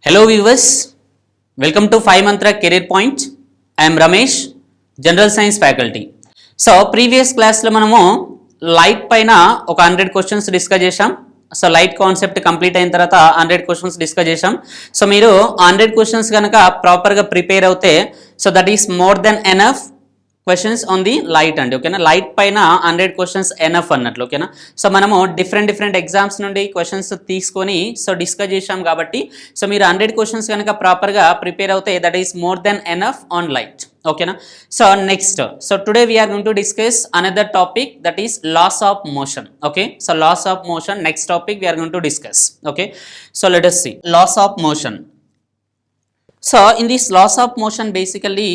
Hello viewers, welcome to 5 Mantra Career Point. I am Ramesh, General Science Faculty. So previous class లో మనము light పైన ఒక 100 questions discuss చేశాం. So light concept complete అయిన తర్వాత 100 questions discuss చేశాం. So మీరు 100 క్వశ్చన్స్ కనుక ప్రాపర్గా ప్రిపేర్ అవుతే so that is more than enough questions on the light అండి. ఓకేనా, లైట్ పైన 100 క్వశ్చన్స్ ఎనఫ్ అన్నట్లు. ఓకేనా, సో మనము డిఫరెంట్ ఎగ్జామ్స్ నుండి క్వశ్చన్స్ తీసుకొని సో డిస్కస్ చేసాం కాబట్టి సో మీరు 100 క్వశ్చన్స్ కనుక ప్రాపర్గా ప్రిపేర్ అవుతే that is more than enough on light. ఓకేనా, so next so today we are going to discuss another topic that is laws of motion. Okay, so laws of motion next topic we are going to discuss. Okay, so let us see laws of motion. So in this loss of motion basically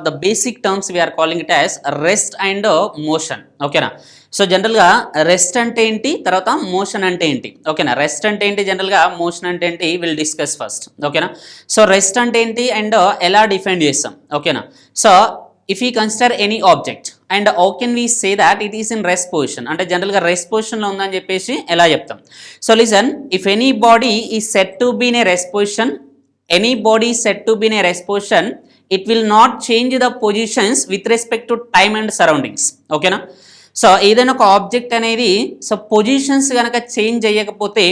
the basic terms we are calling it as rest and motion. ఓకేనా, so జనరల్గా rest అంటే ఏంటి, తర్వాత motion అంటే ఏంటి. ఓకేనా, rest అంటే ఏంటి, జనరల్గా మోషన్ అంటే ఏంటి విల్ డిస్కస్ ఫస్ట్. ఓకేనా, సో రెస్ట్ అంటే ఏంటి అండ్ ఎలా డిఫైన్ చేస్తాం. ఓకేనా, so if you consider any object and how can we say that it is in rest position, అంటే జనరల్గా రెస్ట్ పొజిషన్లో ఉందని చెప్పేసి ఎలా చెప్తాం. So listen, if any body is set to be in a rest position, any body said to be in a rest position, it will not change the positions with respect to time and surroundings. ఓకేనా, so ఏదైనా ఒక object అనేది so positions కనుక change చేయకపోతే,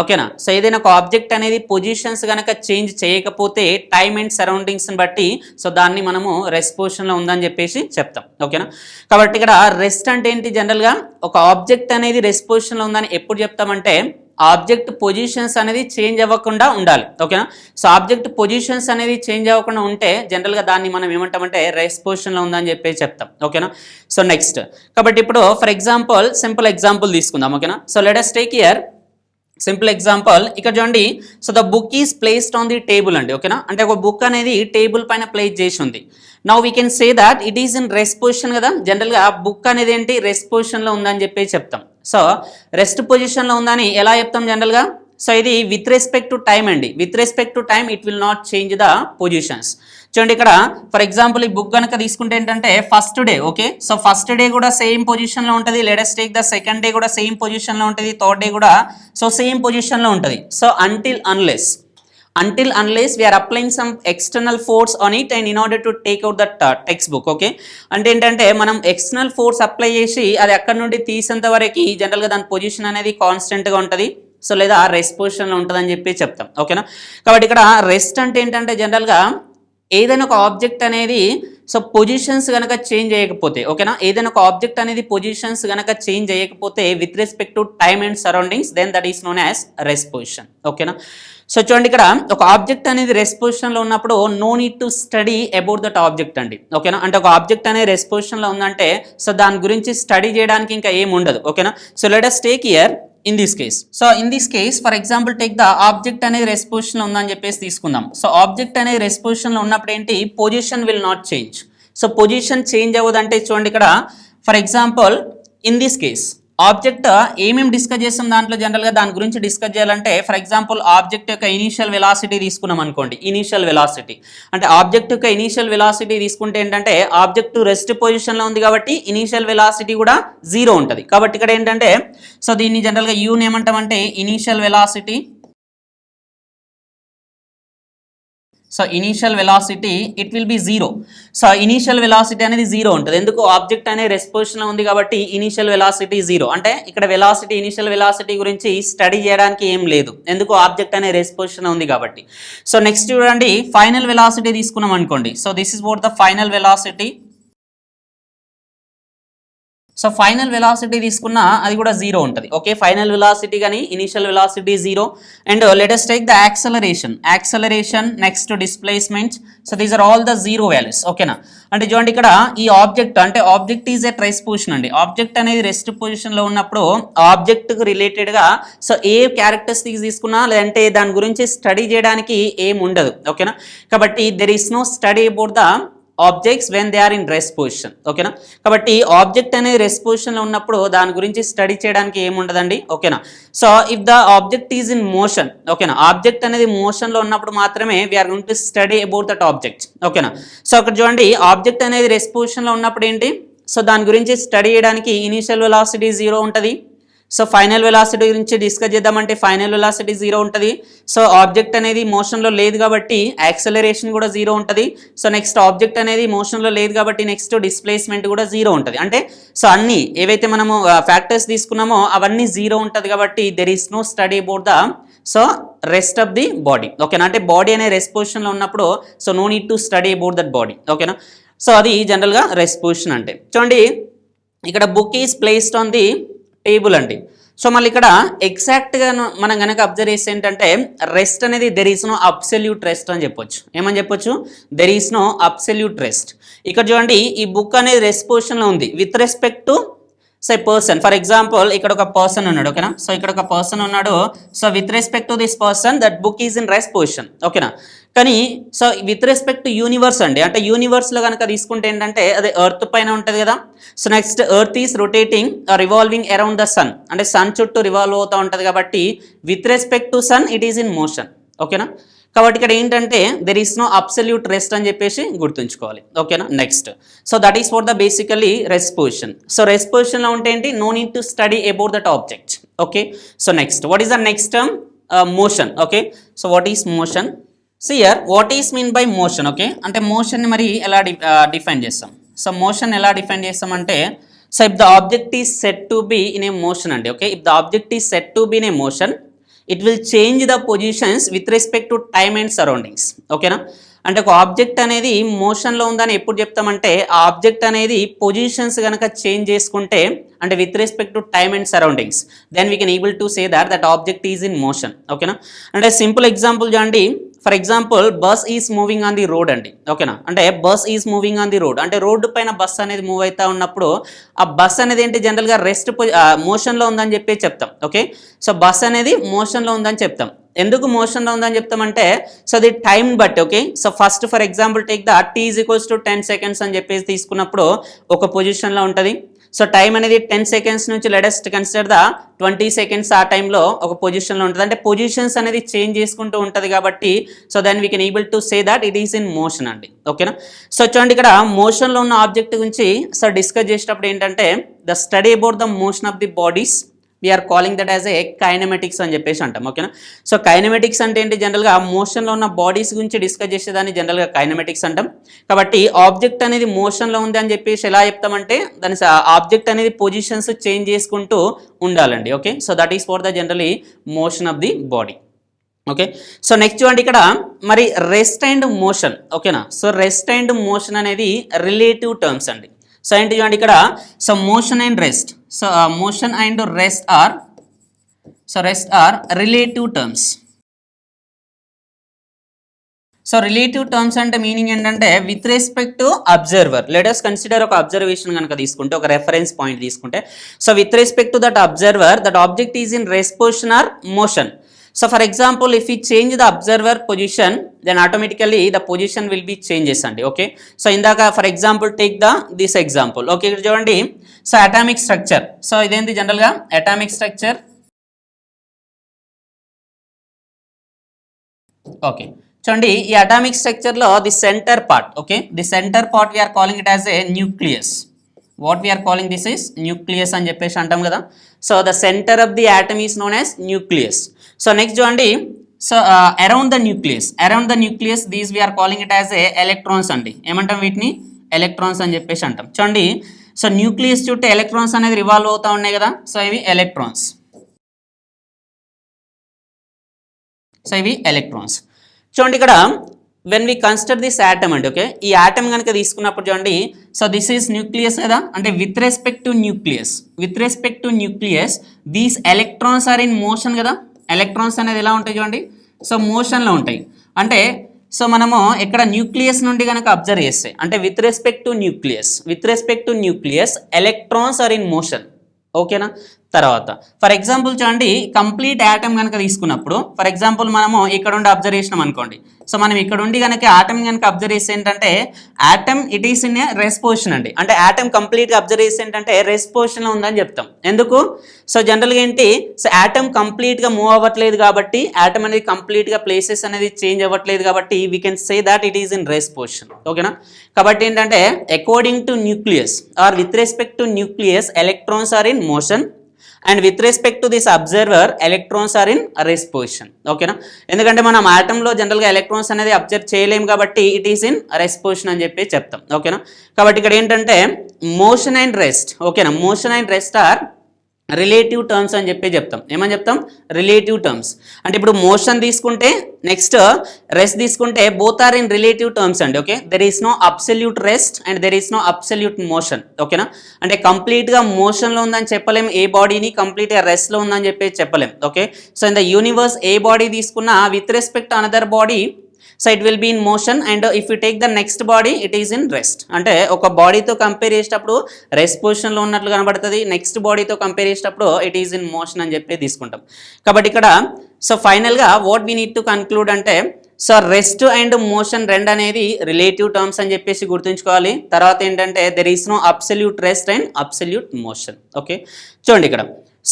ఓకేనా, so ఏదైనా ఒక object అనేది పొజిషన్స్ కనుక చేంజ్ చేయకపోతే టైమ్ అండ్ సరౌండింగ్స్ని బట్టి సో దాన్ని మనము రెస్ట్ పొజిషన్లో ఉందని చెప్పేసి చెప్తాం. ఓకేనా, కాబట్టి ఇక్కడ రెస్ట్ అంటే ఏంటి, జనరల్గా ఒక ఆబ్జెక్ట్ అనేది రెస్ట్ పొజిషన్లో ఉందని ఎప్పుడు చెప్తామంటే ఆబ్జెక్ట్ పొజిషన్స్ అనేది చేంజ్ అవ్వకుండా ఉండాలి. ఓకేనా, సో ఆబ్జెక్ట్ పొజిషన్స్ అనేది చేంజ్ అవ్వకుండా ఉంటే జనరల్గా దాన్ని మనం ఏమంటామంటే రెస్ట్ పొజిషన్లో ఉందని చెప్పేసి చెప్తాం. ఓకేనా, సో నెక్స్ట్ కాబట్టి ఇప్పుడు ఫర్ ఎగ్జాంపుల్ సింపుల్ ఎగ్జాంపుల్ తీసుకుందాం. ఓకేనా, so let us take here simple example. ఇక్కడ చూడండి, so the book is placed on the table అండి. ఓకేనా, అంటే ఒక బుక్ అనేది టేబుల్ పైన ప్లేస్ చేసి ఉంది. Now we can say that it is in rest position కదా. జనరల్గా బుక్ అనేది ఏంటి రెస్ట్ పొజిషన్లో ఉందని చెప్పేసి చెప్తాం. సో రెస్ట్ పొజిషన్లో ఉందని ఎలా చెప్తాం జనరల్గా, సో ఇది విత్ రెస్పెక్ట్ టు టైం అండి. With respect to time it will not change the positions. చూడండి ఇక్కడ ఫర్ ఎగ్జాంపుల్ ఈ బుక్ కనుక తీసుకుంటే ఏంటంటే first day, okay, so first day కూడా సేమ్ పొజిషన్లో ఉంటుంది. Let us take the second day కూడా సేమ్ పొజిషన్లో ఉంటుంది. థర్డ్ డే కూడా సో సేమ్ పొజిషన్లో ఉంటుంది. So until unless we are applying some external force on it and in order to take out that textbook. Okay, అంటే ఏంటంటే మనం external force apply చేసి అది అక్కడ నుండి తీసేంత వరకు జనరల్గా దాని పొజిషన్ అనేది కాన్స్టెంట్గా ఉంటుంది. సో లేదా రెస్ట్ పొజిషన్లో ఉంటుందని చెప్పి చెప్తాం. ఓకేనా, కాబట్టి ఇక్కడ రెస్ట్ అంటే ఏంటంటే జనరల్గా ఏదైనా ఒక ఆబ్జెక్ట్ అనేది సో పొజిషన్స్ కనుక చేంజ్ చేయకపోతే, ఓకేనా, ఏదైనా ఒక ఆబ్జెక్ట్ అనేది పొజిషన్స్ కనుక చేంజ్ చేయకపోతే with respect to time and surroundings then that is known as rest position. ఓకేనా, సో చూడండి ఇక్కడ ఒక ఆబ్జెక్ట్ అనేది రెస్ట్ పొజిషన్లో ఉన్నప్పుడు no need to study about that object అండి. ఓకేనా, అంటే ఒక ఆబ్జెక్ట్ అనేది రెస్ట్ పొజిషన్లో ఉందంటే సో దాని గురించి స్టడీ చేయడానికి ఇంకా ఏం ఉండదు. ఓకేనా, so let us take here in this case. So in this case for example take the object అనేది రెస్ట్ పొజిషన్లో ఉందని చెప్పేసి తీసుకుందాం. సో ఆబ్జెక్ట్ అనేది రెస్ట్ పొజిషన్లో ఉన్నప్పుడు ఏంటి position will not change. So position change అవ్వదంటే చూడండి ఇక్కడ for example in this case object ఏమేమి డిస్కస్ చేస్తాం దాంట్లో జనరల్గా దాని గురించి డిస్కస్ చేయాలంటే ఫర్ ఎగ్జాంపుల్ ఆబ్జెక్ట్ యొక్క ఇనీషియల్ వెలాసిటీ తీసుకున్నాం అనుకోండి. ఇనీషియల్ వెలాసిటీ అంటే ఆబ్జెక్ట్ యొక్క ఇనీషియల్ వెలాసిటీ తీసుకుంటే ఏంటంటే ఆబ్జెక్ట్ రెస్ట్ పొజిషన్లో ఉంది కాబట్టి ఇనీషియల్ వెలాసిటీ కూడా 0 ఉంటుంది. కాబట్టి ఇక్కడ ఏంటంటే సో దీన్ని జనరల్గా యూని ఏమంటామంటే initial velocity. So initial velocity it will B 0. So initial velocity అనేది 0 ఉంటుంది. ఎందుకు ఆబ్జెక్ట్ అనేది రెస్ట్ పొజిషన్లో ఉంది కాబట్టి ఇనీషియల్ వెలాసిటీ 0. అంటే ఇక్కడ వెలాసిటీ ఇనీషియల్ వెలాసిటీ గురించి స్టడీ చేయడానికి ఏం లేదు, ఎందుకు ఆబ్జెక్ట్ అనేది రెస్ట్ పొజిషన్లో ఉంది కాబట్టి. సో నెక్స్ట్ చూడండి ఫైనల్ వెలాసిటీ తీసుకున్నాం అనుకోండి. So this is what the final velocity. So final velocity తీసుకున్నా అది కూడా 0 ఉంటుంది. ఓకే, ఫైనల్ వెలాసిటీ కానీ initial velocity 0. And let us take the acceleration next displacement. So these are all the 0 values. ఓకేనా, అంటే చూడండి ఇక్కడ ఈ ఆబ్జెక్ట్ అంటే object is at rest position అండి. ఆబ్జెక్ట్ అనేది రెస్ట్ పొజిషన్లో ఉన్నప్పుడు ఆబ్జెక్ట్కి రిలేటెడ్గా సో ఏ క్యారెక్టరిస్టిక్స్ తీసుకున్నా లేదంటే దాని గురించి స్టడీ చేయడానికి ఏం ఉండదు. ఓకేనా, కాబట్టి there is no study about the objects when they are in rest position. ఓకేనా, కాబట్టి ఆబ్జెక్ట్ అనేది రెస్ట్ పొజిషన్లో ఉన్నప్పుడు దాని గురించి స్టడీ చేయడానికి ఏముండదండి. ఓకేనా, so if the object is in motion, ఓకేనా, ఆబ్జెక్ట్ అనేది మోషన్లో ఉన్నప్పుడు మాత్రమే we are going to study about that object. ఓకేనా, సో అక్కడ చూడండి ఆబ్జెక్ట్ అనేది రెస్ట్ పొజిషన్లో ఉన్నప్పుడు ఏంటి సో దాని గురించి స్టడీ చేయడానికి ఇనీషియల్ వెలాసిటీ 0 ఉంటుంది. సో ఫైనల్ వెలాసిటీ గురించి డిస్కస్ చేద్దామంటే ఫైనల్ వెలాసిటీ 0 ఉంటుంది. సో ఆబ్జెక్ట్ అనేది మోషన్లో లేదు కాబట్టి యాక్సలరేషన్ కూడా 0 ఉంటుంది. సో నెక్స్ట్ ఆబ్జెక్ట్ అనేది మోషన్లో లేదు కాబట్టి నెక్స్ట్ డిస్ప్లేస్మెంట్ కూడా 0 ఉంటుంది. అంటే సో అన్ని ఏవైతే మనము ఫ్యాక్టర్స్ తీసుకున్నామో అవన్నీ 0 ఉంటుంది కాబట్టి there is no study about the so rest of the body. ఓకేనా, అంటే బాడీ అనే రెస్ట్ పొజిషన్లో ఉన్నప్పుడు so no need to study about that body. ఓకేనా, సో అది జనరల్గా రెస్ట్ పొజిషన్ అంటే. చూడండి ఇక్కడ book is placed on the table అండి. సో మళ్ళీ ఇక్కడ ఎగ్జాక్ట్గా మనం కనుక అబ్జర్వ్ చేస్తే ఏంటంటే రెస్ట్ అనేది there is no absolute rest అని చెప్పొచ్చు. ఏమని చెప్పొచ్చు? There is no absolute rest. ఇక్కడ చూడండి ఈ బుక్ అనేది రెస్ట్ పొజిషన్లో ఉంది with respect to so person. For example ఇక్కడ ఒక పర్సన్ ఉన్నాడు. ఓకేనా, సో ఇక్కడ ఒక పర్సన్ ఉన్నాడు. So with respect to this person that book is in rest position. ఓకేనా, కానీ so with respect to universe అండి, అంటే యూనివర్స్లో కనుక తీసుకుంటే ఏంటంటే అది ఎర్త్ పైన ఉంటుంది కదా. So next earth is rotating revolving around the sun, అంటే సన్ చుట్టూ రివాల్వ్ అవుతూ ఉంటుంది కాబట్టి with respect to sun it is in motion. ఓకేనా, కాబట్టి ఇక్కడ ఏంటంటే there is no absolute rest అని చెప్పేసి గుర్తుంచుకోవాలి. ఓకేనా, next so that is for the basically rest position. So rest పొజిషన్లో ఉంటే ఏంటి? No need to study about that object. Okay, so next what is the next term? Motion. Okay, so what is motion? So here what is mean by motion? Okay, అంటే మోషన్ని మరి ఎలా define చేస్తాం? So motion ఎలా define చేస్తామంటే so if the object is set to be in a motion అండి. Okay, if the object is set to be in a motion it will change the positions with respect to time and surroundings. ఓకేనా, అంటే ఒక object అనేది మోషన్లో ఉందని ఎప్పుడు చెప్తామంటే ఆ ఆబ్జెక్ట్ అనేది పొజిషన్స్ కనుక చేంజ్ చేసుకుంటే అంటే with respect to time and surroundings then we can able to say that object is in motion. ఓకేనా, అంటే సింపుల్ ఎగ్జాంపుల్ చూడండి. For example bus is moving on the road అండి. ఓకేనా, అంటే bus is moving on the road అంటే road పైన bus అనేది move అవుతూ ఉన్నప్పుడు ఆ బస్ అనేది ఏంటి జనరల్గా రెస్ట్ మోషన్లో ఉందని చెప్పి చెప్తాం. ఓకే, సో బస్ అనేది మోషన్లో ఉందని చెప్తాం. ఎందుకు మోషన్లో ఉందని చెప్తామంటే సో అది టైం బట్టి. Okay, so first for example take the t = 10 seconds అని చెప్పేసి తీసుకున్నప్పుడు ఒక పొజిషన్లో ఉంటుంది. సో టైం అనేది 10 seconds నుంచి లెటెస్ట్ కన్సిడర్ ద 20 seconds ఆ టైంలో ఒక పొజిషన్లో ఉంటుంది. అంటే పొజిషన్స్ అనేది చేంజ్ చేసుకుంటూ ఉంటుంది కాబట్టి so then we can able to say that it is in motion అండి. ఓకేనా, సో చూడండి ఇక్కడ మోషన్లో ఉన్న ఆబ్జెక్ట్ గురించి సో డిస్కస్ చేసేటప్పుడు ఏంటంటే the study about the motion of the bodies we are calling that as a kinematics అని చెప్పేసి అంటాం. ఓకేనా, సో కైనమెటిక్స్ అంటే ఏంటి? జనరల్గా మోషన్లో ఉన్న బాడీస్ గురించి డిస్కస్ చేసేదాన్ని జనరల్గా కైనమెటిక్స్ అంటాం. కాబట్టి ఆబ్జెక్ట్ అనేది మోషన్లో ఉంది అని చెప్పేసి ఎలా చెప్తామంటే దాని ఆబ్జెక్ట్ అనేది పొజిషన్స్ చేంజ్ చేసుకుంటూ ఉండాలండి. Okay, so that is for the generally motion of the body. Okay, so next చూడండి ఇక్కడ మరి రెస్ట్ అండ్ మోషన్. ఓకేనా, సో రెస్ట్ అండ్ మోషన్ అనేది రిలేటివ్ టర్మ్స్ అండి. సో ఏంటి చూడండి ఇక్కడ so motion and rest. So motion and rest are relative terms. So relative terms అంటే మీనింగ్ ఏంటంటే with respect to observer. Let us consider ఒక observation కనుక తీసుకుంటే ఒక రెఫరెన్స్ పాయింట్ తీసుకుంటే so with respect to that observer that object is in rest position are motion. So for example, if we change the observer position, then automatically the position will be changes andi. Okay, so indaka for example take this example. Okay, చూడండి so atomic structure. So ఇదేంటి general గా atomic structure. Okay, చూడండి ఈ atomic structure లో the center part. Okay, the center part we are calling it as a nucleus. What we are calling this is nucleus అని చెప్పేసి అంటాం కదా. So the center of the atom is known as nucleus. So next చూడండి so around the nucleus these we are calling it as a electrons అండి. ఏమంటాం వీటిని? Electrons అని చెప్పేసి అంటాం. చూడండి సో న్యూక్లియస్ చుట్టూ ఎలక్ట్రాన్స్ అనేది రివాల్వ్ అవుతూ ఉన్నాయి కదా. సో ఇవి ఎలక్ట్రాన్స్. చూడండి ఇక్కడ when we consider this atom అండి. ఓకే, ఈ యాటమ్ కనుక తీసుకున్నప్పుడు చూడండి సో దిస్ ఈస్ న్యూక్లియస్ కదా. అంటే with respect to nucleus these electrons are in motion కదా. ఎలక్ట్రాన్స్ అనేది ఎలా ఉంటాయి చూడండి సో మోషన్లో ఉంటాయి. అంటే సో మనము ఇక్కడ న్యూక్లియస్ నుండి కనుక అబ్జర్వ్ చేస్తే అంటే with respect to nucleus electrons are in motion. ఓకేనా, తర్వాత ఫర్ ఎగ్జాంపుల్ చూడండి కంప్లీట్ యాటమ్ కనుక తీసుకున్నప్పుడు ఫర్ ఎగ్జాంపుల్ మనము ఇక్కడ ఉండి అబ్జర్వ్ చేసినాం అనుకోండి. సో మనం ఇక్కడ ఉండి కనుక ఆటమ్ కనుక అబ్జర్వ్ చేస్తే ఏంటంటే atom it is in a rest position అండి. అంటే ఆటమ్ కంప్లీట్గా అబ్జర్వ్ చేస్తే ఏంటంటే రెస్ట్ పొజిషన్లో ఉందని చెప్తాం. ఎందుకు? సో జనరల్గా ఏంటి సో ఆటమ్ కంప్లీట్గా మూవ్ అవ్వట్లేదు కాబట్టి ఆటమ్ అనేది కంప్లీట్గా ప్లేసెస్ అనేది చేంజ్ అవ్వట్లేదు కాబట్టి we can say that it is in rest position. ఓకేనా, కాబట్టి ఏంటంటే according to nucleus or with respect to nucleus electrons are in motion and with respect to this observer electrons are in rest position. ఓకేనా, ఎందుకంటే మనం ఆటంలో జనరల్గా electrons అనేది observe చేయలేము కాబట్టి it is in rest position అని చెప్పి చెప్తాం. ఓకేనా, కాబట్టి ఇక్కడ ఏంటంటే మోషన్ అండ్ రెస్ట్. ఓకేనా, motion and rest are relative terms అని చెప్పి చెప్తాం. ఏమని చెప్తాం? Relative terms. అంటే ఇప్పుడు మోషన్ తీసుకుంటే నెక్స్ట్ రెస్ట్ తీసుకుంటే both are in relative terms అండి. Okay, there is no absolute rest and there is no absolute motion. ఓకేనా, అంటే కంప్లీట్గా మోషన్లో ఉందని చెప్పలేం ఏ బాడీని, కంప్లీట్గా రెస్ట్లో ఉందని చెప్పి చెప్పలేం. Okay, so in the universe a body తీసుకున్నా with respect another body, so it will be in motion and if you take the next body it is in rest. అంటే ఒక బాడీతో కంపేర్ చేసేటప్పుడు రెస్ట్ పొజిషన్లో ఉన్నట్లు కనబడుతుంది, నెక్స్ట్ బాడీతో compare చేసేటప్పుడు ఇట్ ఈస్ ఇన్ మోషన్ అని చెప్పి తీసుకుంటాం. కాబట్టి ఇక్కడ సో ఫైనల్గా what we need to conclude అంటే సో రెస్ట్ అండ్ మోషన్ రెండు అనేది రిలేటివ్ టర్మ్స్ అని చెప్పేసి గుర్తుంచుకోవాలి. తర్వాత ఏంటంటే there is no absolute rest and absolute motion. Okay, చూడండి ఇక్కడ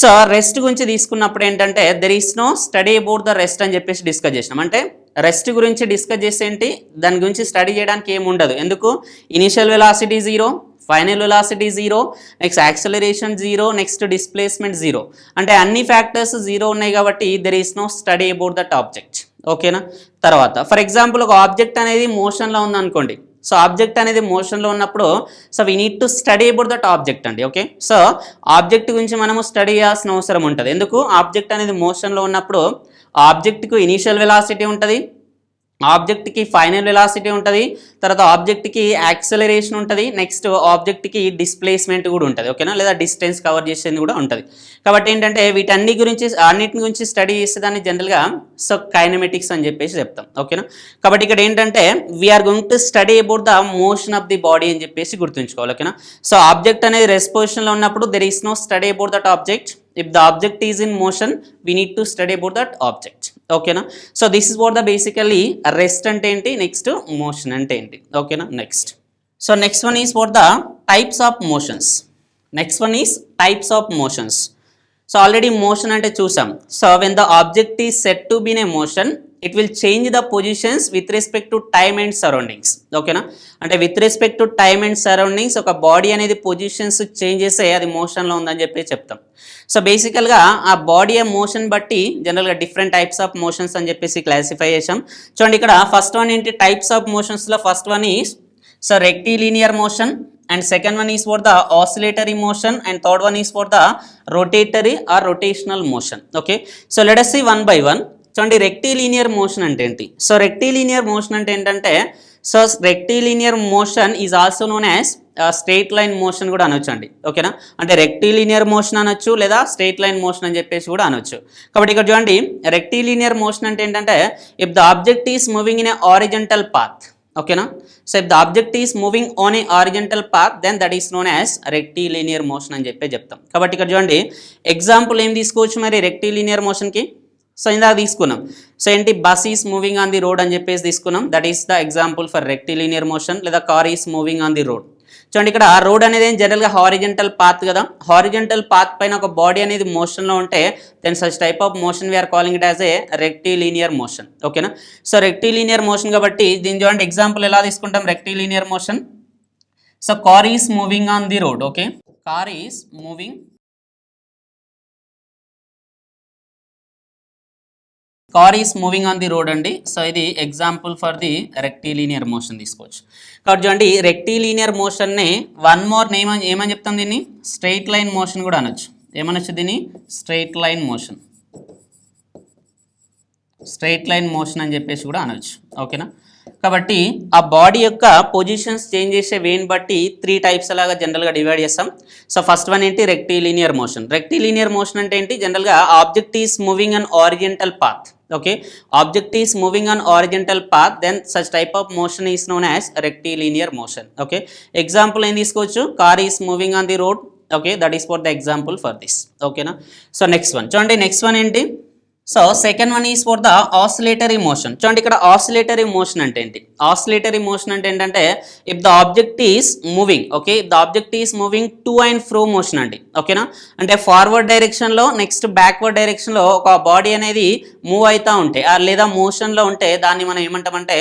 సో రెస్ట్ గురించి తీసుకున్నప్పుడు ఏంటంటే there is no study about the rest అని చెప్పేసి డిస్కస్ చేసినాం. అంటే రెస్ట్ గురించి డిస్కస్ చేస్తే ఏంటి, దాని గురించి స్టడీ చేయడానికి ఏమి ఉండదు. ఎందుకు? Initial velocity 0, final velocity 0, next acceleration 0, next displacement 0. అంటే అన్ని ఫ్యాక్టర్స్ 0 ఉన్నాయి కాబట్టి there is no study about that object. ఓకేనా, తర్వాత ఫర్ ఎగ్జాంపుల్ ఒక ఆబ్జెక్ట్ అనేది మోషన్లో ఉంది అనుకోండి. సో ఆబ్జెక్ట్ అనేది మోషన్లో ఉన్నప్పుడు so we need to study about that object అండి. ఓకే, సో ఆబ్జెక్ట్ గురించి మనము స్టడీ చేయాల్సిన అవసరం ఉంటుంది. ఎందుకు? ఆబ్జెక్ట్ అనేది మోషన్లో ఉన్నప్పుడు ఆబ్జెక్ట్కు ఇనీషియల్ వెలాసిటీ ఉంటుంది, ఆబ్జెక్ట్కి ఫైనల్ వెలాసిటీ ఉంటుంది, తర్వాత ఆబ్జెక్ట్కి యాక్సలరేషన్ ఉంటుంది, నెక్స్ట్ ఆబ్జెక్ట్కి డిస్ప్లేస్మెంట్ కూడా ఉంటుంది. ఓకేనా, లేదా డిస్టెన్స్ కవర్ చేసేది కూడా ఉంటుంది. కాబట్టి ఏంటంటే అన్నిటి గురించి స్టడీ చేసేదాన్ని జనరల్గా సో కైనమెటిక్స్ అని చెప్పేసి చెప్తాం. ఓకేనా, కాబట్టి ఇక్కడ ఏంటంటే we are going to study about the motion of the body అని చెప్పేసి గుర్తుంచుకోవాలి. ఓకేనా, సో ఆబ్జెక్ట్ అనేది రెస్ట్ పొజిషన్లో ఉన్నప్పుడు there is no study about that object. If the object is in motion, we need to study about that object. Okay na? So this is what the basically rest ante enti, next motion ante enti. Okay na? Next. So next one is what the types of motions. Next one is types of motions. So already motion ante chusam. So when the object is said to be in a motion, it will change the positions with respect to time and surroundings. Okay na? అంటే with respect to time and surroundings ఒక body అనేది positions change చేస్తే అది మోషన్లో ఉందని చెప్పి చెప్తాం. So బేసికల్గా ఆ బాడీ మోషన్ బట్టి జనరల్గా డిఫరెంట్ టైప్స్ ఆఫ్ మోషన్స్ అని చెప్పేసి క్లాసిఫై చేసాం. చూడండి ఇక్కడ ఫస్ట్ వన్ ఏంటి, టైప్స్ ఆఫ్ మోషన్స్లో first one is so rectilinear motion, and second one is for the oscillatory motion, and third one is for the rotatory or rotational motion. Okay, so let us see one by one. చూడండి rectilinear motion అంటే ఏంటి? So rectilinear motion అంటే ఏంటంటే so rectilinear motion is also known as straight line motion కూడా అనొచ్చు అండి. ఓకేనా, అంటే రెక్టిలీనియర్ మోషన్ అనొచ్చు లేదా స్ట్రైట్ లైన్ మోషన్ అని చెప్పేసి కూడా అనొచ్చు. కాబట్టి ఇక్కడ చూడండి రెక్టిలీనియర్ మోషన్ అంటే ఏంటంటే if the object is moving in a horizontal path. ఓకేనా, so if the object is moving on a horizontal path then that is known as rectilinear motion అని చెప్పి చెప్తాం. కాబట్టి ఇక్కడ చూడండి ఎగ్జాంపుల్ ఏం తీసుకోవచ్చు మరి రెక్టిలీనియర్ మోషన్కి? సో ఇందాక తీసుకున్నాం. సో ఏంటి, bus is moving on the road అని చెప్పేసి తీసుకున్నాం. That is the example for rectilinear motion. లేదా car is moving on the road. చూడండి ఇక్కడ రోడ్ అనేది జనరల్గా హారిజంటల్ పాత్ కదా, హారిజంటల్ పాత్ పైన ఒక బాడీ అనేది మోషన్లో ఉంటే then such type of motion we are calling it as a rectilinear motion. ఓకేనా, సో రెక్టిలీనియర్ మోషన్ కాబట్టి దీని చూడండి ఎగ్జాంపుల్ ఎలా తీసుకుంటాం rectilinear motion. So car is moving on the road. Okay, car is moving on the road అండి. So ఇది example for the rectilinear motion తీసుకోవచ్చు. కాబట్టి చూడండి రెక్టిలీనియర్ మోషన్ని వన్ మోర్ నేమ్ ఏమని చెప్తాం, దీన్ని స్ట్రైట్ లైన్ మోషన్ కూడా అనొచ్చు. ఏమనొచ్చు దీన్ని? Straight line motion, straight line motion అని చెప్పేసి కూడా అనొచ్చు. ఓకేనా, కాబట్టి ఆ బాడీ యొక్క పొజిషన్స్ చేంజ్ చేసే వేని బట్టి 3 టైప్స్ అలాగా జనరల్గా డివైడ్ చేస్తాం. సో ఫస్ట్ వన్ ఏంటి, రెక్టిలీనియర్ మోషన్. రెక్టిలీనియర్ మోషన్ అంటే ఏంటి, జనరల్గా object is moving on horizontal path. Okay, object is moving on horizontal path then such type of motion is known as rectilinear motion. Okay, example ఏం తీసుకోవచ్చు, car is moving on the road. Okay, that is for the example for this. ఓకేనా, so next one చూడండి, next one ఏంటి, so second one is for the oscillatory motion. చూడండి ఇక్కడ oscillatory motion అంటే ఏంటి? Oscillatory motion అంటే ఏంటంటే if the object is moving, okay, if the object is moving to and fro motion అండి. ఓకేనా, అంటే ఫార్వర్డ్ డైరెక్షన్లో నెక్స్ట్ బ్యాక్వర్డ్ డైరెక్షన్లో ఒక బాడీ అనేది మూవ్ అవుతూ ఉంటే లేదా మోషన్లో ఉంటే దాన్ని మనం ఏమంటామంటే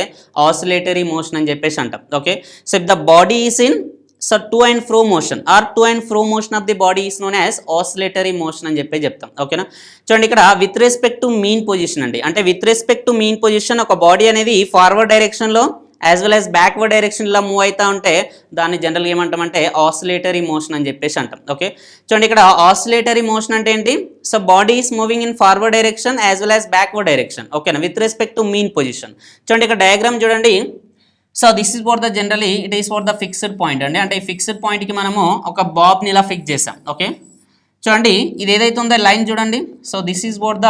ఆసిలేటరీ మోషన్ అని చెప్పేసి అంటాం. Okay, so if the body is in so to and fro motion are to and fro motion of the body is known as oscillatory motion అని చెప్పి చెప్తాం. ఓకేనా, చూడండి ఇక్కడ with respect to mean position అండి. అంటే with respect to mean position ఒక body అనేది ఫార్వర్డ్ డైరెక్షన్లో యాజ్ వెల్ యాజ్ బ్యాక్వర్డ్ డైరెక్షన్లో మూవ్ అవుతా ఉంటే దాన్ని జనరల్గా ఏమంటామంటే ఆసిలేటరీ మోషన్ అని చెప్పేసి అంటాం. ఓకే, చూడండి ఇక్కడ ఆసిలేటరీ మోషన్ అంటే ఏంటి? So body is moving in forward direction as well as backward direction. ఓకేనా, with respect to mean position. చూడండి ఇక్కడ డయాగ్రామ్ చూడండి. So this is for the generally it is for the fixed point అండి. అంటే ఈ fixed పాయింట్కి మనము ఒక బాబ్ని ఇలా ఫిక్స్ చేసాం. ఓకే, చూడండి ఇది ఏదైతే ఉందో లైన్ చూడండి. So this is for the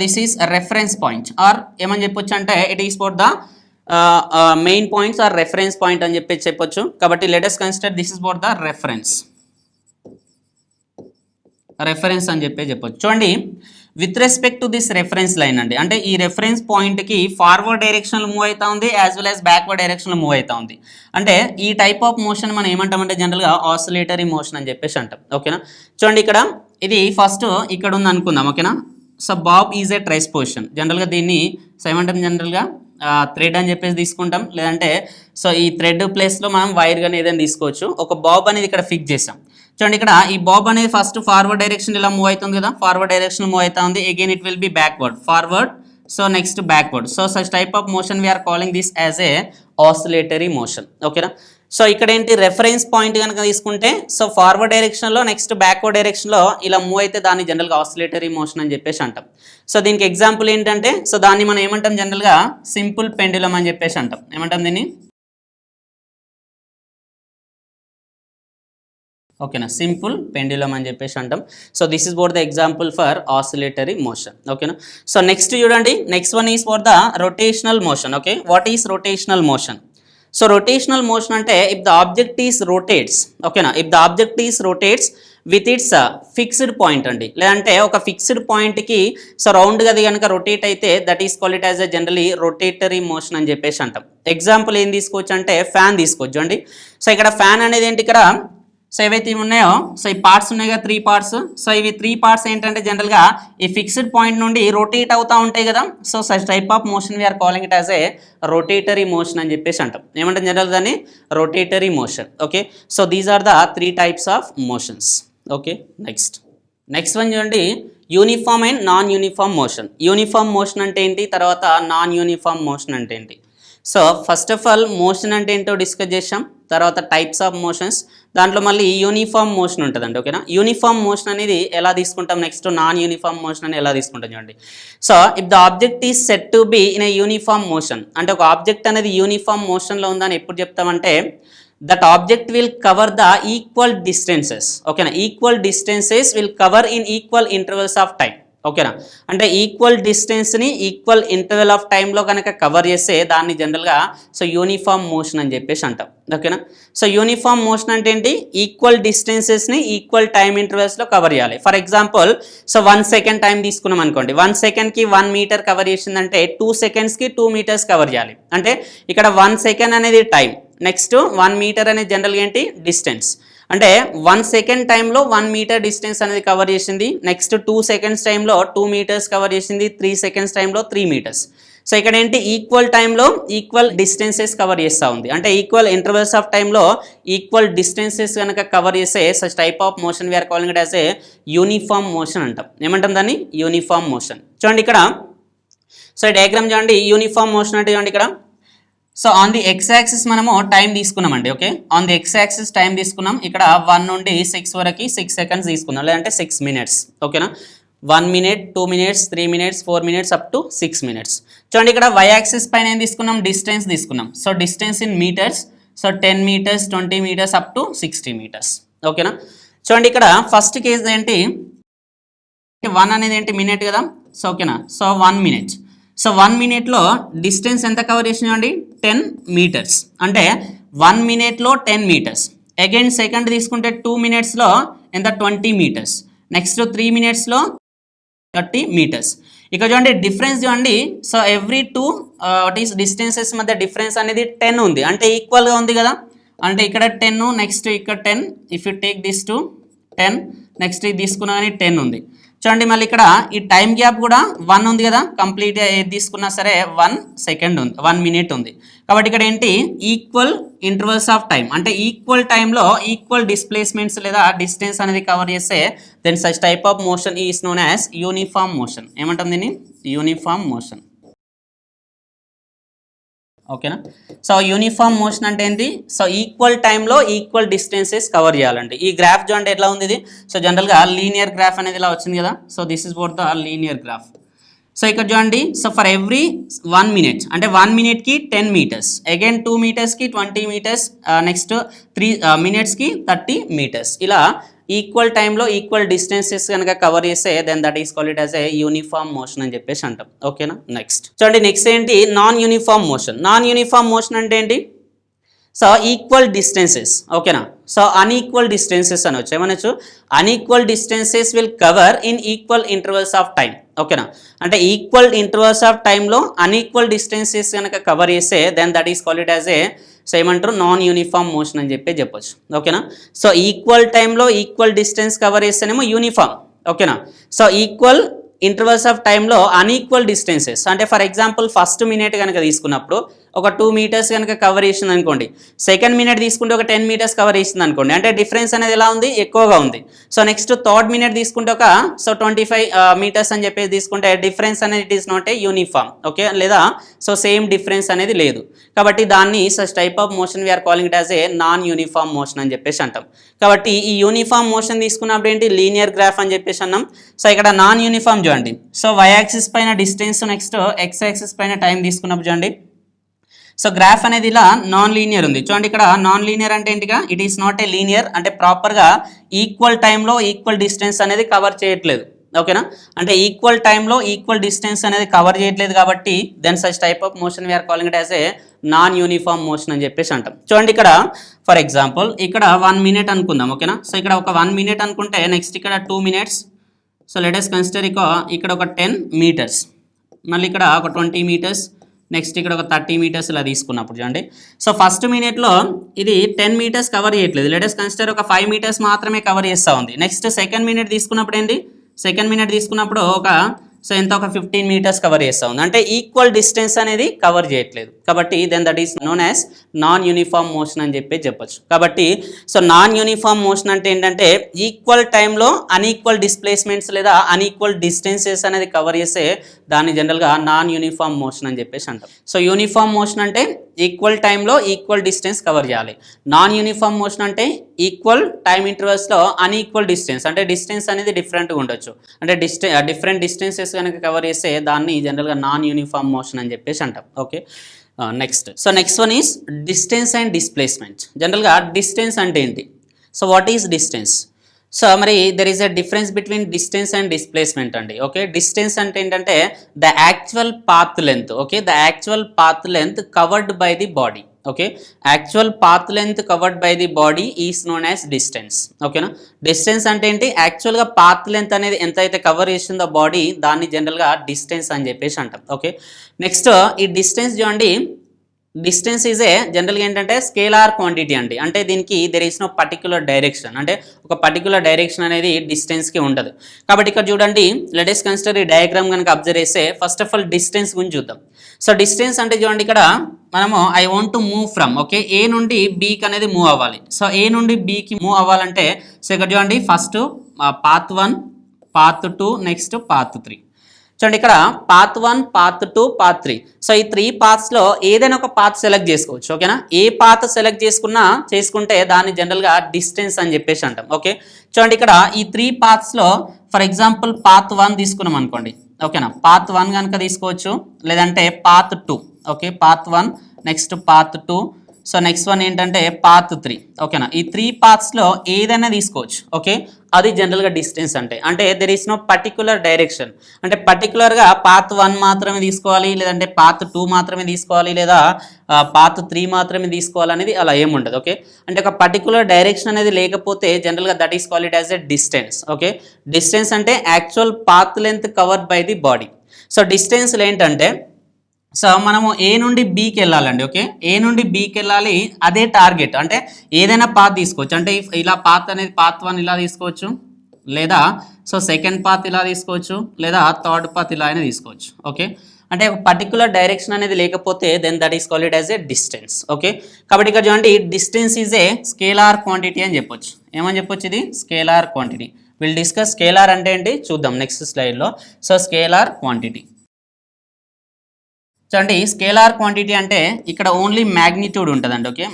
this is reference point or ఏమని చెప్పొచ్చు అంటే it is for the main points or reference point అని చెప్పి చెప్పొచ్చు. కాబట్టి let us consider this is for the reference అని చెప్పొచ్చు. చూడండి with respect to this reference line అండి. అంటే ఈ రెఫరెన్స్ పాయింట్కి ఫార్వర్డ్ డైరెక్షన్లో మూవ్ అవుతా ఉంది యాజ్ వెల్ యాజ్ బ్యాక్వర్డ్ డైరెక్షన్లో మూవ్ అవుతా ఉంది. అంటే ఈ టైప్ ఆఫ్ మోషన్ మనం ఏమంటామంటే జనరల్గా ఆసిలేటరీ మోషన్ అని చెప్పేసి అంటాం. ఓకేనా, చూడండి ఇక్కడ ఇది ఫస్ట్ ఇక్కడ ఉంది అనుకుందాం. ఓకేనా, సో బాబ్ ఈజ్ ఏ ట్రైస్ పొజిషన్. జనరల్గా దీన్ని సో ఏమంటాం జనరల్గా థ్రెడ్ అని చెప్పేసి తీసుకుంటాం. లేదంటే సో ఈ థ్రెడ్ ప్లేస్లో మనం వైర్ కానీ ఏదైనా తీసుకోవచ్చు. ఒక బాబ్ అనేది ఇక్కడ ఫిక్స్ చేసాం. చూడండి ఇక్కడ ఈ బాబ్ అనేది ఫస్ట్ ఫార్వర్డ్ డైరెక్షన్ ఇలా మూవ్ అవుతుంది కదా, ఫార్వర్డ్ డైరెక్షన్ మూవ్ అవుతా ఉంది. Again it will be backward, forward, so next backward. So such type of motion we are calling this as a oscillatory motion. ఓకేనా, సో ఇక్కడ ఏంటి రెఫరెన్స్ పాయింట్ కనుక తీసుకుంటే సో ఫార్వర్డ్ డైరెక్షన్లో నెక్స్ట్ బ్యాక్వర్డ్ డైరెక్షన్లో ఇలా మూవ్ అయితే దాన్ని జనరల్గా ఆసిలేటరీ మోషన్ అని చెప్పేసి అంటాం. సో దీనికి ఎగ్జాంపుల్ ఏంటంటే సో దాన్ని మనం ఏమంటాం జనరల్గా సింపుల్ పెండులం అని చెప్పేసి అంటాం. ఏమంటాం దీన్ని? ఓకేనా, సింపుల్ పెండులం అని చెప్పేసి అంటాం. So this is for the example for oscillatory motion. ఓకేనా, సో నెక్స్ట్ చూడండి, next one is for the rotational motion. Okay, what is rotational motion? So rotational motion అంటే if the object is rotates. ఓకేనా, if the object is rotates with its fixed point అండి. లేదంటే ఒక fixed పాయింట్కి so రౌండ్గా అది కనుక rotate అయితే that is called it as a generally rotatory motion అని చెప్పేసి అంటాం. ఎగ్జాంపుల్ ఏం తీసుకోవచ్చు అంటే ఫ్యాన్ తీసుకోవచ్చు అండి. సో ఇక్కడ ఫ్యాన్ అనేది ఏంటి? ఇక్కడ సో ఏవైతే ఉన్నాయో సో ఈ పార్ట్స్ ఉన్నాయి కదా, 3 పార్ట్స్. సో ఇవి 3 పార్ట్స్ ఏంటంటే జనరల్గా ఈ ఫిక్స్డ్ పాయింట్ నుండి రొటేట్ అవుతూ ఉంటాయి కదా. So such type of motion we are calling it as a rotatory motion అని చెప్పేసి అంటాం. ఏమంటాం జనరల్ దాన్ని? Rotatory motion. Okay, so these are the 3 types of motions. Okay, next one చూడండి, uniform and non uniform motion. Uniform motion అంటే ఏంటి, తర్వాత non uniform motion అంటే ఏంటి? So first of all motion అంటే ఏంటో డిస్కస్ చేసాం. తర్వాత టైప్స్ ఆఫ్ మోషన్స్, దాంట్లో మళ్ళీ యూనిఫామ్ మోషన్ ఉంటుందండి. ఓకేనా, యూనిఫామ్ మోషన్ అనేది ఎలా తీసుకుంటాం, నెక్స్ట్ నాన్ యూనిఫామ్ మోషన్ అని ఎలా తీసుకుంటాం చూడండి. So if the object is set to be in A uniform motion, అంటే ఒక ఆబ్జెక్ట్ అనేది యూనిఫామ్ మోషన్లో ఉందని ఎప్పుడు చెప్తామంటే that object will cover the equal distances. ఓకేనా, equal distances will cover in equal intervals of time. ఓకేనా, అంటే ఈక్వల్ డిస్టెన్స్ని ఈక్వల్ ఇంటర్వెల్ ఆఫ్ టైంలో కనుక కవర్ చేస్తే దాన్ని జనరల్గా సో యూనిఫామ్ మోషన్ అని చెప్పేసి అంటాం. ఓకేనా, సో యూనిఫామ్ మోషన్ అంటే ఏంటి? ఈక్వల్ డిస్టెన్సెస్ని ఈక్వల్ టైం ఇంటర్వెల్స్లో కవర్ చేయాలి. For example so 1 second time తీసుకున్నాం అనుకోండి, 1 సెకండ్కి 1 మీటర్ కవర్ చేసిందంటే 2 సెకండ్స్కి 2 మీటర్స్ కవర్ చేయాలి. అంటే ఇక్కడ 1 సెకండ్ అనేది టైం, నెక్స్ట్ 1 మీటర్ అనేది జనరల్గా ఏంటి? డిస్టెన్స్. అంటే 1 సెకండ్ టైంలో 1 మీటర్ డిస్టెన్స్ అనేది కవర్ చేసింది. నెక్స్ట్ 2 సెకండ్స్ టైంలో 2 మీటర్స్ కవర్ చేసింది. 3 సెకండ్స్ టైంలో 3 మీటర్స్. సో ఇక్కడ ఏంటి? ఈక్వల్ టైంలో ఈక్వల్ డిస్టెన్సెస్ కవర్ చేస్తూ ఉంది. అంటే ఈక్వల్ ఇంటర్వెల్స్ ఆఫ్ టైంలో ఈక్వల్ డిస్టెన్సెస్ కనుక కవర్ చేసే such type of motion we are calling it as a uniform motion అంటాం. ఏమంటాం దాన్ని? Uniform motion. చూడండి ఇక్కడ సో డయాగ్రామ్ చూడండి, యూనిఫామ్ మోషన్ అంటే చూడండి ఇక్కడ so on the x axis మనము టైం తీసుకున్నామండి. Okay, on the x axis time తీసుకున్నాం. ఇక్కడ 1 నుండి 6 వరకు 6 సెకండ్స్ తీసుకున్నాం, లేదంటే 6 మినిట్స్. ఓకేనా, 1 minute, 2 minutes, 3 minutes, 4 minutes up to 6 minutes. చూడండి ఇక్కడ వై యాక్సిస్ పైన ఏం తీసుకున్నాం? డిస్టెన్స్ తీసుకున్నాం. So distance in metres, so 10 metres, 20 metres up to 60 metres. ఓకేనా, చూడండి ఇక్కడ ఫస్ట్ కేసు ఏంటి? 1 అనేది ఏంటి? మినిట్ కదా. సో ఓకేనా, సో 1 మినిట్. సో 1 మినిట్లో డిస్టెన్స్ ఎంత కవర్ చేసినామండి? 10 మీటర్స్. అంటే 1 మినిట్లో 10 మీటర్స్. అగైన్ సెకండ్ తీసుకుంటే 2 మినిట్స్లో ఎంత? 20 మీటర్స్. నెక్స్ట్ 3 మినిట్స్లో 30 మీటర్స్. ఇక చూడండి డిఫరెన్స్ చూడండి. సో ఎవ్రీ 2 డిస్టెన్సెస్ మధ్య డిఫరెన్స్ అనేది 10 ఉంది. అంటే ఈక్వల్గా ఉంది కదా. అంటే ఇక్కడ 10, నెక్స్ట్ ఇక్కడ 10. If you take this to 10, next ఇది తీసుకున్నా కానీ 10 ఉంది. చూడండి మళ్ళీ ఇక్కడ ఈ టైం గ్యాప్ కూడా 1 ఉంది కదా, కంప్లీట్ ఏది తీసుకున్నా సరే 1 సెకండ్ ఉంది, 1 మినిట్ ఉంది. కాబట్టి ఇక్కడ ఏంటి ఈక్వల్ ఇంటర్వల్స్ ఆఫ్ టైం, అంటే ఈక్వల్ టైంలో ఈక్వల్ డిస్ప్లేస్మెంట్స్ లేదా డిస్టెన్స్ అనేది కవర్ చేస్తే then such type of motion is known as uniform motion. ఏమంటాం దీన్ని? Uniform motion. ఓకేనా? సో యూనిఫామ్ మోషన్ అంటే ఏంటి? సో ఈక్వల్ టైంలో ఈక్వల్ డిస్టెన్సెస్ కవర్ చేయాలండి. ఈ గ్రాఫ్ చూడండి ఎట్లా ఉంది ఇది. సో జనరల్గా లీనియర్ గ్రాఫ్ అనేది ఇలా వచ్చింది కదా. So this is what the linear graph. So ఇక్కడ చూడండి, సో ఫర్ ఎవ్రీ 1 మినిట్ అంటే 1 మినిట్కి 10 మీటర్స్, అగైన్ 2 మీటర్స్కి 20 మీటర్స్, నెక్స్ట్ 3 మినిట్స్కి 30 మీటర్స్, ఇలా ఈక్వల్ టైంలో ఈక్వల్ డిస్టెన్సెస్ కనుక కవర్ చేస్తే then that is called it as a uniform motion అని చెప్పేసి అంటాం. ఓకేనా? నెక్స్ట్ చూడండి, నెక్స్ట్ ఏంటి? Non uniform motion. Non uniform motion అంటే ఏంటి? So equal distances. ఓకేనా? సో అన్ఈక్వల్ డిస్టెన్సెస్ అనొచ్చు. ఏమనొచ్చు? Unequal distances will cover in equal intervals of time. ఓకేనా? అంటే ఈక్వల్ ఇంటర్వల్స్ ఆఫ్ టైంలో అన్ఈక్వల్ డిస్టెన్సెస్ కనుక కవర్ చేస్తే then that is called it as a, so ఏమంటారు? నాన్ యూనిఫామ్ మోషన్ అని చెప్పొచ్చు. ఓకేనా? సో ఈక్వల్ టైంలో ఈక్వల్ డిస్టెన్స్ కవర్ చేస్తేనేమో యూనిఫామ్. ఓకేనా? సో ఈక్వల్ ఇంటర్వల్స్ ఆఫ్ టైంలో అన్ఈక్వల్ డిస్టెన్సెస్, అంటే ఫర్ ఎగ్జాంపుల్ ఫస్ట్ మినిట్ కనుక తీసుకున్నప్పుడు ఒక 2 మీటర్స్ కనుక కవర్ చేసింది అనుకోండి, సెకండ్ మినిట్ తీసుకుంటే ఒక 10 మీటర్స్ కవర్ చేసింది అనుకోండి, అంటే డిఫరెన్స్ అనేది ఎలా ఉంది? ఎక్కువగా ఉంది. సో నెక్స్ట్ థర్డ్ మినిట్ తీసుకుంటే ఒక 25 మీటర్స్ అని చెప్పేసి తీసుకుంటే డిఫరెన్స్ అనేది it is not a uniform. Okay, లేదా సో సేమ్ డిఫరెన్స్ అనేది లేదు. కాబట్టి దాన్ని such type of motion we are calling it as a non uniform motion అని చెప్పేసి అంటాం. కాబట్టి ఈ యూనిఫామ్ మోషన్ తీసుకున్నప్పుడు ఏంటి? లీనియర్ గ్రాఫ్ అని చెప్పేసి అన్నాం. సో ఇక్కడ నాన్ యూనిఫామ్ చూడండి, సో వై యాక్సిస్ పైన డిస్టెన్స్, నెక్స్ట్ ఎక్స్ యాక్సిస్ పైన టైం తీసుకున్నప్పుడు చూడండి, సో గ్రాఫ్ అనేది ఇలా నాన్ లీనియర్ ఉంది. చూడండి ఇక్కడ నాన్ లీనియర్ అంటే ఏంటిగా? It is not a linear, అంటే ప్రాపర్గా ఈక్వల్ టైంలో ఈక్వల్ డిస్టెన్స్ అనేది కవర్ చేయట్లేదు. ఓకేనా? అంటే ఈక్వల్ టైంలో ఈక్వల్ డిస్టెన్స్ అనేది కవర్ చేయట్లేదు కాబట్టి then such type of motion we are calling it as a non uniform motion అని చెప్పేసి అంటాం. చూడండి ఇక్కడ ఫర్ ఎగ్జాంపుల్ ఇక్కడ 1 మినిట్ అనుకుందాం. ఓకేనా? సో ఇక్కడ ఒక 1 మినిట్ అనుకుంటే నెక్స్ట్ ఇక్కడ 2 minutes, so let us consider ఇక్కడ ఒక 10 మీటర్స్, మళ్ళీ ఇక్కడ ఒక 20 మీటర్స్, నెక్స్ట్ ఇక్కడ ఒక 30 మీటర్స్ ఇలా తీసుకున్నప్పుడు చూడండి, సో ఫస్ట్ మినిట్లో ఇది 10 మీటర్స్ కవర్ చేయట్లేదు. లెట్ us కన్సిడర్ ఒక 5 మీటర్స్ మాత్రమే కవర్ చేస్తూ ఉంది. నెక్స్ట్ సెకండ్ మినిట్ తీసుకున్నప్పుడు ఏంటి? సెకండ్ మినిట్ తీసుకున్నప్పుడు ఒక సో ఎంత ఒక 15 మీటర్స్ కవర్ చేస్తూ ఉంది, అంటే ఈక్వల్ డిస్టెన్స్ అనేది కవర్ చేయట్లేదు. కాబట్టి then that is known as non uniform motion అని చెప్పొచ్చు. కాబట్టి సో నాన్ యూనిఫామ్ మోషన్ అంటే ఏంటంటే ఈక్వల్ టైంలో అన్ఈక్వల్ డిస్ప్లేస్మెంట్స్ లేదా అన్ఈక్వల్ డిస్టెన్సెస్ అనేది కవర్ చేస్తే దాన్ని జనరల్గా నాన్ యూనిఫామ్ మోషన్ అని చెప్పేసి అంటాం. సో యూనిఫామ్ మోషన్ అంటే ఈక్వల్ టైంలో ఈక్వల్ డిస్టెన్స్ కవర్ చేయాలి. నాన్ యూనిఫామ్ మోషన్ అంటే ఈక్వల్ టైం ఇంటర్వల్స్లో అన్ఈక్వల్ డిస్టెన్స్, అంటే డిస్టెన్స్ అనేది డిఫరెంట్గా ఉండొచ్చు, అంటే డిఫరెంట్ డిస్టెన్సెస్ కనుక కవర్ చేస్తే దాన్ని జనరల్గా నాన్ యూనిఫామ్ మోషన్ అని చెప్పేసి అంటాం. Okay, next so next one is distance and displacement. జనరల్గా డిస్టెన్స్ అంటే ఏంటి? So what is distance? So మరి there is a difference between distance and displacement అండి. ఓకే, డిస్టెన్స్ అంటే ఏంటంటే the actual path length. Okay, the actual path length covered by the body. Okay, actual path length covered by the body is known as distance. ఓకేనా? Distance అంటే ఏంటి? యాక్చువల్గా path length అనేది ఎంత అయితే కవర్ చేసిందో బాడీ, దాన్ని జనరల్గా డిస్టెన్స్ అని చెప్పేసి అంటాం. ఓకే, నెక్స్ట్ ఈ డిస్టెన్స్ చూడండి, డిస్టెన్స్ ఈజ్ ఏ జనరల్గా ఏంటంటే స్కేలార్ క్వాంటిటీ అండి. అంటే దీనికి there is no particular direction, అంటే ఒక పర్టిక్యులర్ డైరెక్షన్ అనేది డిస్టెన్స్కి ఉండదు. కాబట్టి ఇక్కడ చూడండి, లెట్ us కన్సిడర్ ఈ డయాగ్రామ్ కనుక అబ్జర్వ్ చేస్తే ఫస్ట్ ఆఫ్ ఆల్ డిస్టెన్స్ గురించి చూద్దాం. సో డిస్టెన్స్ అంటే చూడండి ఇక్కడ మనము I want to move from, okay, A నుండి బీకి అనేది మూవ్ అవ్వాలి. సో ఏ నుండి బీకి మూవ్ అవ్వాలంటే సో ఇక్కడ చూడండి first path 1, path 2, next path 3. చూడండి ఇక్కడ పాత్ 1, పాత్ 2, పాత్ 3. సో ఈ 3 పాత్స్లో ఏదైనా ఒక పాత్ సెలెక్ట్ చేసుకోవచ్చు. ఓకేనా? ఏ పాత్ సెలెక్ట్ చేసుకుంటే దాన్ని జనరల్గా డిస్టెన్స్ అని చెప్పేసి అంటాం. ఓకే, చూడండి ఇక్కడ ఈ 3 పాత్స్లో ఫర్ ఎగ్జాంపుల్ పాత్ 1 తీసుకున్నాం అనుకోండి. ఓకేనా? పాత్ 1 కనుక తీసుకోవచ్చు, లేదంటే path 2. Okay, path 1, next path 2, so next one ఏంటంటే పాత్ 3. ఓకేనా? ఈ 3 పాత్స్లో ఏదైనా తీసుకోవచ్చు. ఓకే, అది జనరల్గా డిస్టెన్స్ అంటే there is no particular direction, అంటే పర్టికులర్గా పాత్ 1 మాత్రమే తీసుకోవాలి, లేదంటే పాత్ 2 మాత్రమే తీసుకోవాలి, లేదా పాత్ 3 మాత్రమే తీసుకోవాలి అనేది అలా ఏముండదు. ఓకే, అంటే ఒక పర్టికులర్ డైరెక్షన్ అనేది లేకపోతే జనరల్గా that is called it as a distance. Okay, distance అంటే actual path length covered by the body. So డిస్టెన్స్లో ఏంటంటే సో మనము ఏ నుండి బీకి వెళ్ళాలండి. ఓకే, ఏ నుండి బీకి వెళ్ళాలి, అదే టార్గెట్. అంటే ఏదైనా పాత్ తీసుకోవచ్చు, అంటే ఇలా పాత్ అనేది పాత్ 1 ఇలా తీసుకోవచ్చు, లేదా సో సెకండ్ పాత్ ఇలా తీసుకోవచ్చు, లేదా థర్డ్ పాత్ ఇలా అయినా తీసుకోవచ్చు. ఓకే, అంటే ఒక పర్టికులర్ డైరెక్షన్ అనేది లేకపోతే then that is called as a distance. Okay, కాబట్టి ఇక్కడ చూడండి distance is a scalar quantity అని చెప్పొచ్చు. ఏమని చెప్పొచ్చు? ఇది scalar quantity. Will discuss scalar అంటే ఏంటి చూద్దాం నెక్స్ట్ స్లైడ్లో. సో స్కేలార్ క్వాంటిటీ చూడండి, స్కేలార్ క్వాంటిటీ అంటే ఇక్కడ ఓన్లీ మ్యాగ్నిట్యూడ్ ఉంటుందండి. ఓకే,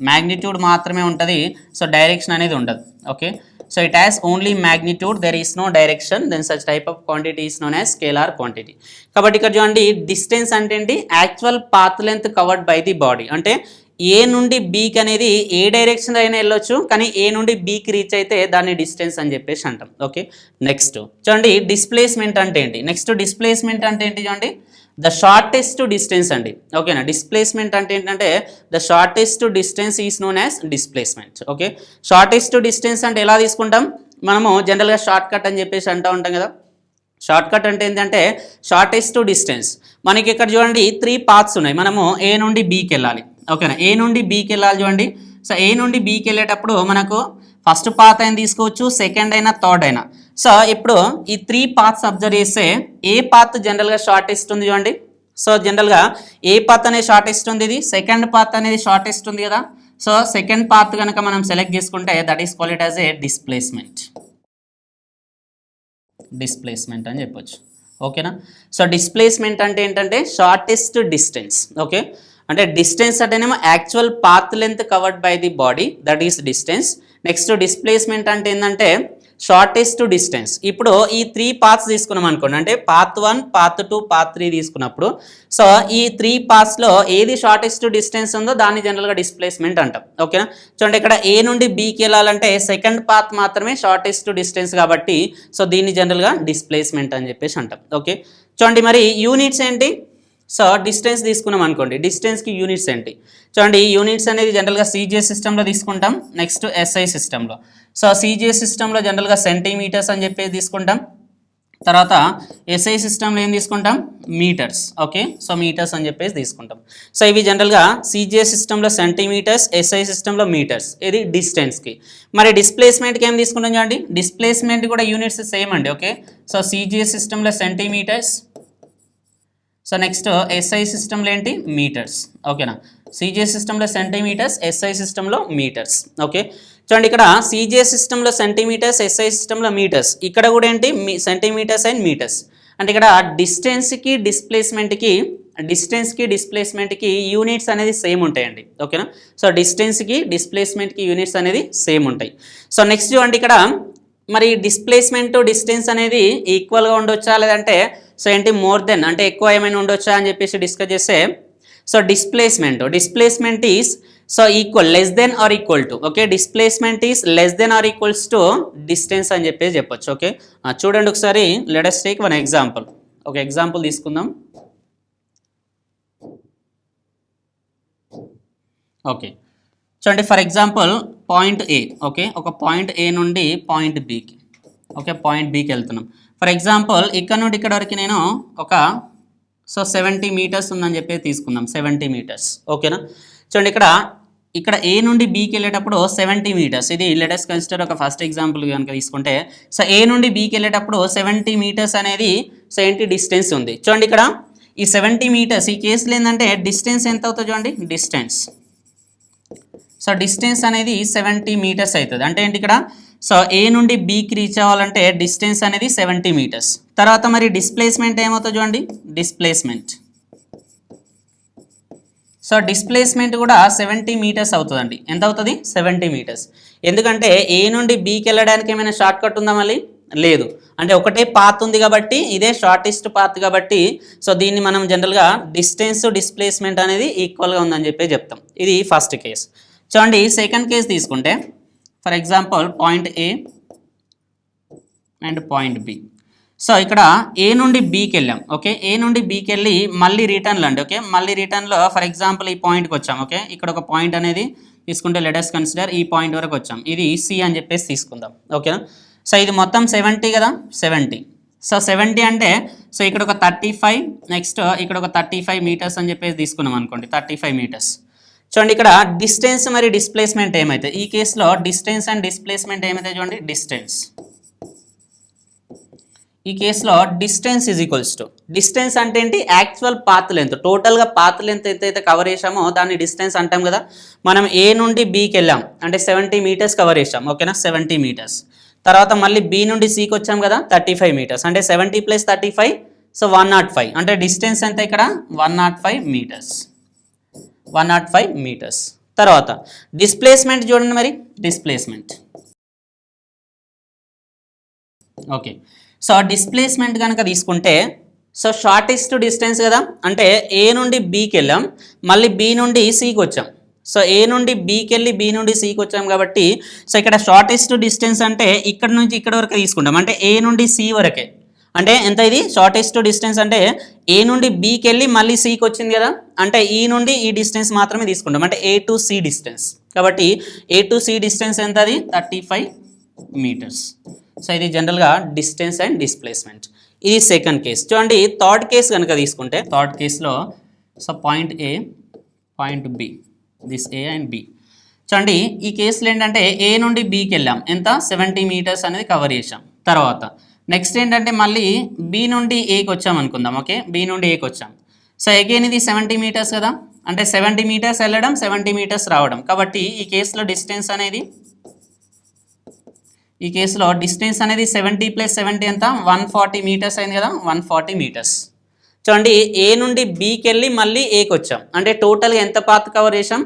మ్యాగ్నిట్యూడ్ మాత్రమే ఉంటుంది. సో డైరెక్షన్ అనేది ఉండదు. Okay, so it has only magnitude, there is no direction, then such type of quantity is known as scalar quantity. కాబట్టి ఇక్కడ చూడండి డిస్టెన్స్ అంటే ఏంటి? Actual path length covered by the body. అంటే ఏ నుండి బీకి అనేది ఏ డైరెక్షన్ అయినా వెళ్ళొచ్చు, కానీ ఏ నుండి బీకి రీచ్ అయితే దాన్ని డిస్టెన్స్ అని చెప్పేసి అంటాం. ఓకే, నెక్స్ట్ చూడండి డిస్ప్లేస్మెంట్ అంటే ఏంటి? నెక్స్ట్ డిస్ప్లేస్మెంట్ అంటే ఏంటి చూడండి, ద షార్టెస్ట్ డిస్టెన్స్ అండి. ఓకేనా, డిస్ప్లేస్మెంట్ అంటే ఏంటంటే the shortest distance is known as displacement. Okay, shortest distance అంటే ఎలా తీసుకుంటాం మనము? జనరల్గా షార్ట్ కట్ అని చెప్పేసి అంటూ ఉంటాం కదా. షార్ట్ కట్ అంటే ఏంటంటే షార్టెస్ట్ డిస్టెన్స్. మనకి ఇక్కడ చూడండి 3 పాత్స్ ఉన్నాయి. మనము ఏ నుండి బీకి వెళ్ళాలి. ఓకేనా, ఏ నుండి బీకి వెళ్ళాలి చూడండి. సో ఏ నుండి బీకి వెళ్ళేటప్పుడు మనకు ఫస్ట్ పాత్ అయినా తీసుకోవచ్చు, సెకండ్ అయినా, థర్డ్ అయినా. సో ఇప్పుడు ఈ 3 పాత్స్ అబ్జర్వ్ చేస్తే ఏ పాత్ జనరల్గా షార్టెస్ట్ ఉంది చూడండి. సో జనరల్గా ఏ పాత్ అనేది షార్టెస్ట్ ఉంది? ఇది సెకండ్ పాత్ అనేది షార్టెస్ట్ ఉంది కదా. సో సెకండ్ పాత్ కనుక మనం సెలెక్ట్ చేసుకుంటే that is called as A displacement అని చెప్పొచ్చు. ఓకేనా, సో డిస్ప్లేస్మెంట్ అంటే ఏంటంటే షార్టెస్ట్ డిస్టెన్స్. ఓకే, అంటే డిస్టెన్స్ అంటేనేమో actual path length covered by the body, that is distance. Next displacement అంటే ఏంటంటే షార్టెస్ట్ డిస్టెన్స్. ఇప్పుడు ఈ 3 పాత్స్ తీసుకున్నాం అనుకోండి, అంటే పాత్ 1, పాత్ 2, పాత్ 3 తీసుకున్నప్పుడు సో ఈ 3 పాత్స్లో ఏది షార్టెస్ట్ డిస్టెన్స్ ఉందో దాన్ని జనరల్గా డిస్ప్లేస్మెంట్ అంటాం. ఓకేనా, చూడండి ఇక్కడ ఏ నుండి బీకి వెళ్ళాలంటే సెకండ్ పాత్ మాత్రమే షార్టెస్ట్ డిస్టెన్స్ కాబట్టి సో దీన్ని జనరల్గా డిస్ప్లేస్మెంట్ అని చెప్పేసి అంటాం. ఓకే, చూడండి మరి యూనిట్స్ ఏంటి? సో డిస్టెన్స్ తీసుకున్నాం అనుకోండి, డిస్టెన్స్కి యూనిట్స్ ఏంటి చూడండి. యూనిట్స్ అనేది జనరల్గా సీజీఎస్ సిస్టంలో తీసుకుంటాం, నెక్స్ట్ ఎస్ఐ సిస్టంలో. సో సీజీఎస్ సిస్టంలో జనరల్గా సెంటీమీటర్స్ అని చెప్పేసి తీసుకుంటాం, తర్వాత ఎస్ఐ సిస్టంలో ఏం తీసుకుంటాం? మీటర్స్. ఓకే, సో మీటర్స్ అని చెప్పేసి తీసుకుంటాం. సో ఇవి జనరల్గా సీజీఎస్ సిస్టంలో సెంటీమీటర్స్, ఎస్ఐ సిస్టంలో మీటర్స్. ఇది డిస్టెన్స్కి. మరి డిస్ప్లేస్మెంట్కి ఏం తీసుకుంటాం చూడండి, డిస్ప్లేస్మెంట్ కూడా యూనిట్స్ సేమ్ అండి. ఓకే, సో సీజీఎస్ సిస్టంలో సెంటీమీటర్స్, సో నెక్స్ట్ ఎస్ఐ సిస్టంలో ఏంటి? మీటర్స్. ఓకేనా, సీజీఎస్ సిస్టంలో సెంటీమీటర్స్, ఎస్ఐ సిస్టంలో మీటర్స్. ఓకే, చూడండి ఇక్కడ సీజీఎస్ సిస్టంలో సెంటీమీటర్స్, ఎస్ఐ సిస్టంలో మీటర్స్. ఇక్కడ కూడా ఏంటి? Centimetres and metres. అంటే ఇక్కడ డిస్టెన్స్కి డిస్ప్లేస్మెంట్కి యూనిట్స్ అనేది సేమ్ ఉంటాయండి. ఓకేనా, సో డిస్టెన్స్కి డిస్ప్లేస్మెంట్కి యూనిట్స్ అనేది సేమ్ ఉంటాయి. సో నెక్స్ట్ చూడండి ఇక్కడ మరి డిస్ప్లేస్మెంట్ డిస్టెన్స్ అనేది ఈక్వల్గా ఉండొచ్చా, లేదంటే సో ఏంటి మోర్ దెన్ అంటే ఎక్కువ ఏమైనా ఉండొచ్చా అని చెప్పేసి డిస్కస్ చేస్తే so displacement is so equal, less than or equal to. Okay, displacement is less than or equals to distance అని చెప్పేసి చెప్పొచ్చు. ఓకే, చూడండి ఒకసారి let us take one example. ఒక ఎగ్జాంపుల్ తీసుకుందాం. ఓకే, చూడండి for example point A. Okay, ఒక point A నుండి పాయింట్ బికి, ఓకే పాయింట్ బికి వెళ్తున్నాం. ఫర్ ఎగ్జాంపుల్ ఇక్కడ నుండి ఇక్కడ వరకు నేను ఒక సో 70 మీటర్స్ ఉందని చెప్పి తీసుకుందాం, 70 మీటర్స్. ఓకేనా, చూడండి ఇక్కడ ఏ నుండి బీకి వెళ్ళేటప్పుడు 70 మీటర్స్. ఇది లెట్ us కన్సిడర్ ఒక ఫస్ట్ ఎగ్జాంపుల్ కనుక తీసుకుంటే సో ఏ నుండి బీకి వెళ్ళేటప్పుడు 70 మీటర్స్ అనేది సో ఏంటి డిస్టెన్స్ ఉంది. చూడండి ఇక్కడ ఈ 70 మీటర్స్ ఈ కేసులో ఏంటంటే డిస్టెన్స్ ఎంత అవుతుంది చూడండి, డిస్టెన్స్. సో డిస్టెన్స్ అనేది 70 మీటర్స్ అవుతుంది. అంటే ఏంటి ఇక్కడ సో ఏ నుండి బీకి రీచ్ అవ్వాలంటే డిస్టెన్స్ అనేది 70 మీటర్స్. తర్వాత మరి డిస్ప్లేస్మెంట్ ఏమవుతుంది చూడండి, డిస్ప్లేస్మెంట్. సో డిస్ప్లేస్మెంట్ కూడా 70 మీటర్స్ అవుతుందండి. ఎంత అవుతుంది? 70 మీటర్స్. ఎందుకంటే ఏ నుండి బీకి వెళ్ళడానికి ఏమైనా షార్ట్ కట్ ఉందా? మళ్ళీ లేదు. అంటే ఒకటే పాత్ ఉంది కాబట్టి ఇదే షార్టెస్ట్ పాత్ కాబట్టి సో దీన్ని మనం జనరల్గా డిస్టెన్స్ డిస్ప్లేస్మెంట్ అనేది ఈక్వల్గా ఉందని చెప్పి చెప్తాం. ఇది ఫస్ట్ కేస్. చూడండి సెకండ్ కేస్ తీసుకుంటే for example point A and point B. So ఇక్కడ ఏ నుండి బీకి వెళ్ళాం. ఓకే, ఏ నుండి బీకి వెళ్ళి మళ్ళీ రిటర్న్లో అండి. ఓకే, మళ్ళీ రిటర్న్లో ఫర్ ఎగ్జాంపుల్ ఈ పాయింట్కి వచ్చాం. ఓకే, ఇక్కడ ఒక పాయింట్ అనేది తీసుకుంటే లెట్ us కన్సిడర్ ఈ పాయింట్ వరకు వచ్చాం. ఇది సి అని చెప్పేసి తీసుకుందాం. ఓకేనా, సో ఇది మొత్తం 70 కదా, 70. సో 70 అంటే సో ఇక్కడ ఒక 35, నెక్స్ట్ ఇక్కడ ఒక 35 మీటర్స్ అని చెప్పేసి తీసుకున్నాం అనుకోండి, 35 మీటర్స్. చూడండి ఇక్కడ డిస్టెన్స్ మరి డిస్ప్లేస్మెంట్ ఏమైతే ఈ కేసులో డిస్టెన్స్ అండ్ డిస్ప్లేస్మెంట్ ఏమైతే చూడండి, డిస్టెన్స్. ఈ కేసులో distance is equals to, distance అంటే ఏంటి, యాక్చువల్ పాత్ లెంత్, టోటల్గా పాత్ లెంత్ ఎంతైతే కవర్ చేసామో దాన్ని డిస్టెన్స్ అంటాం కదా. మనం ఏ నుండి బీకి వెళ్ళాం అంటే 70 మీటర్స్ కవర్ చేసాం, ఓకేనా, 70 మీటర్స్. తర్వాత మళ్ళీ బి నుండి సికి వచ్చాం కదా 35 మీటర్స్, అంటే 70 + 35 సో 105, అంటే డిస్టెన్స్ ఎంత ఇక్కడ 105 మీటర్స్, 105 మీటర్స్. తర్వాత డిస్ప్లేస్మెంట్ చూడండి, మరి డిస్ప్లేస్మెంట్, ఓకే. సో డిస్ప్లేస్మెంట్ కనుక తీసుకుంటే, సో షార్టెస్ట్ డిస్టెన్స్ కదా, అంటే ఏ నుండి బీకి వెళ్ళాం, మళ్ళీ బి నుండి సికి వచ్చాం. సో ఏ నుండి బీకి వెళ్ళి బి నుండి సికి వచ్చాం కాబట్టి, సో ఇక్కడ షార్టెస్ట్ డిస్టెన్స్ అంటే ఇక్కడ నుంచి ఇక్కడ వరకు తీసుకుంటాం, అంటే ఏ నుండి సి వరకే. అంటే ఎంత ఇది షార్టెస్ట్ డిస్టెన్స్ అంటే ఏ నుండి బీకి వెళ్ళి మళ్ళీ సికి వచ్చింది కదా, అంటే ఈ నుండి ఈ డిస్టెన్స్ మాత్రమే తీసుకుంటాం, అంటే ఏ టు సి డిస్టెన్స్. కాబట్టి ఏ టు సి డిస్టెన్స్ ఎంత, అది 35 మీటర్స్. సో ఇది జనరల్గా డిస్టెన్స్ అండ్ డిస్ప్లేస్మెంట్. ఇది సెకండ్ కేస్. చూడండి థర్డ్ కేస్ కనుక తీసుకుంటే, థర్డ్ కేసులో so point A, point B, this A and B. చూడండి ఈ కేసులో ఏంటంటే ఏ నుండి బీకి వెళ్ళాం, ఎంత 70 మీటర్స్ అనేది కవర్ చేసాం. తర్వాత నెక్స్ట్ ఏంటంటే మళ్ళీ బి నుండి ఏకి వచ్చాం అనుకుందాం, ఓకే, బి నుండి ఏకి వచ్చాం. సో అగైన్ ఇది 70 మీటర్స్ కదా, అంటే 70 మీటర్స్ వెళ్ళడం 70 మీటర్స్ రావడం. కాబట్టి ఈ కేసులో డిస్టెన్స్ అనేది, ఈ కేసులో డిస్టెన్స్ అనేది 70 + 70 ఎంత 140 మీటర్స్ అయింది కదా, 140 మీటర్స్. చూడండి ఏ నుండి బీకి వెళ్ళి మళ్ళీ ఏకి వచ్చాం, అంటే టోటల్గా ఎంత పాత్ కవర్ చేసాం,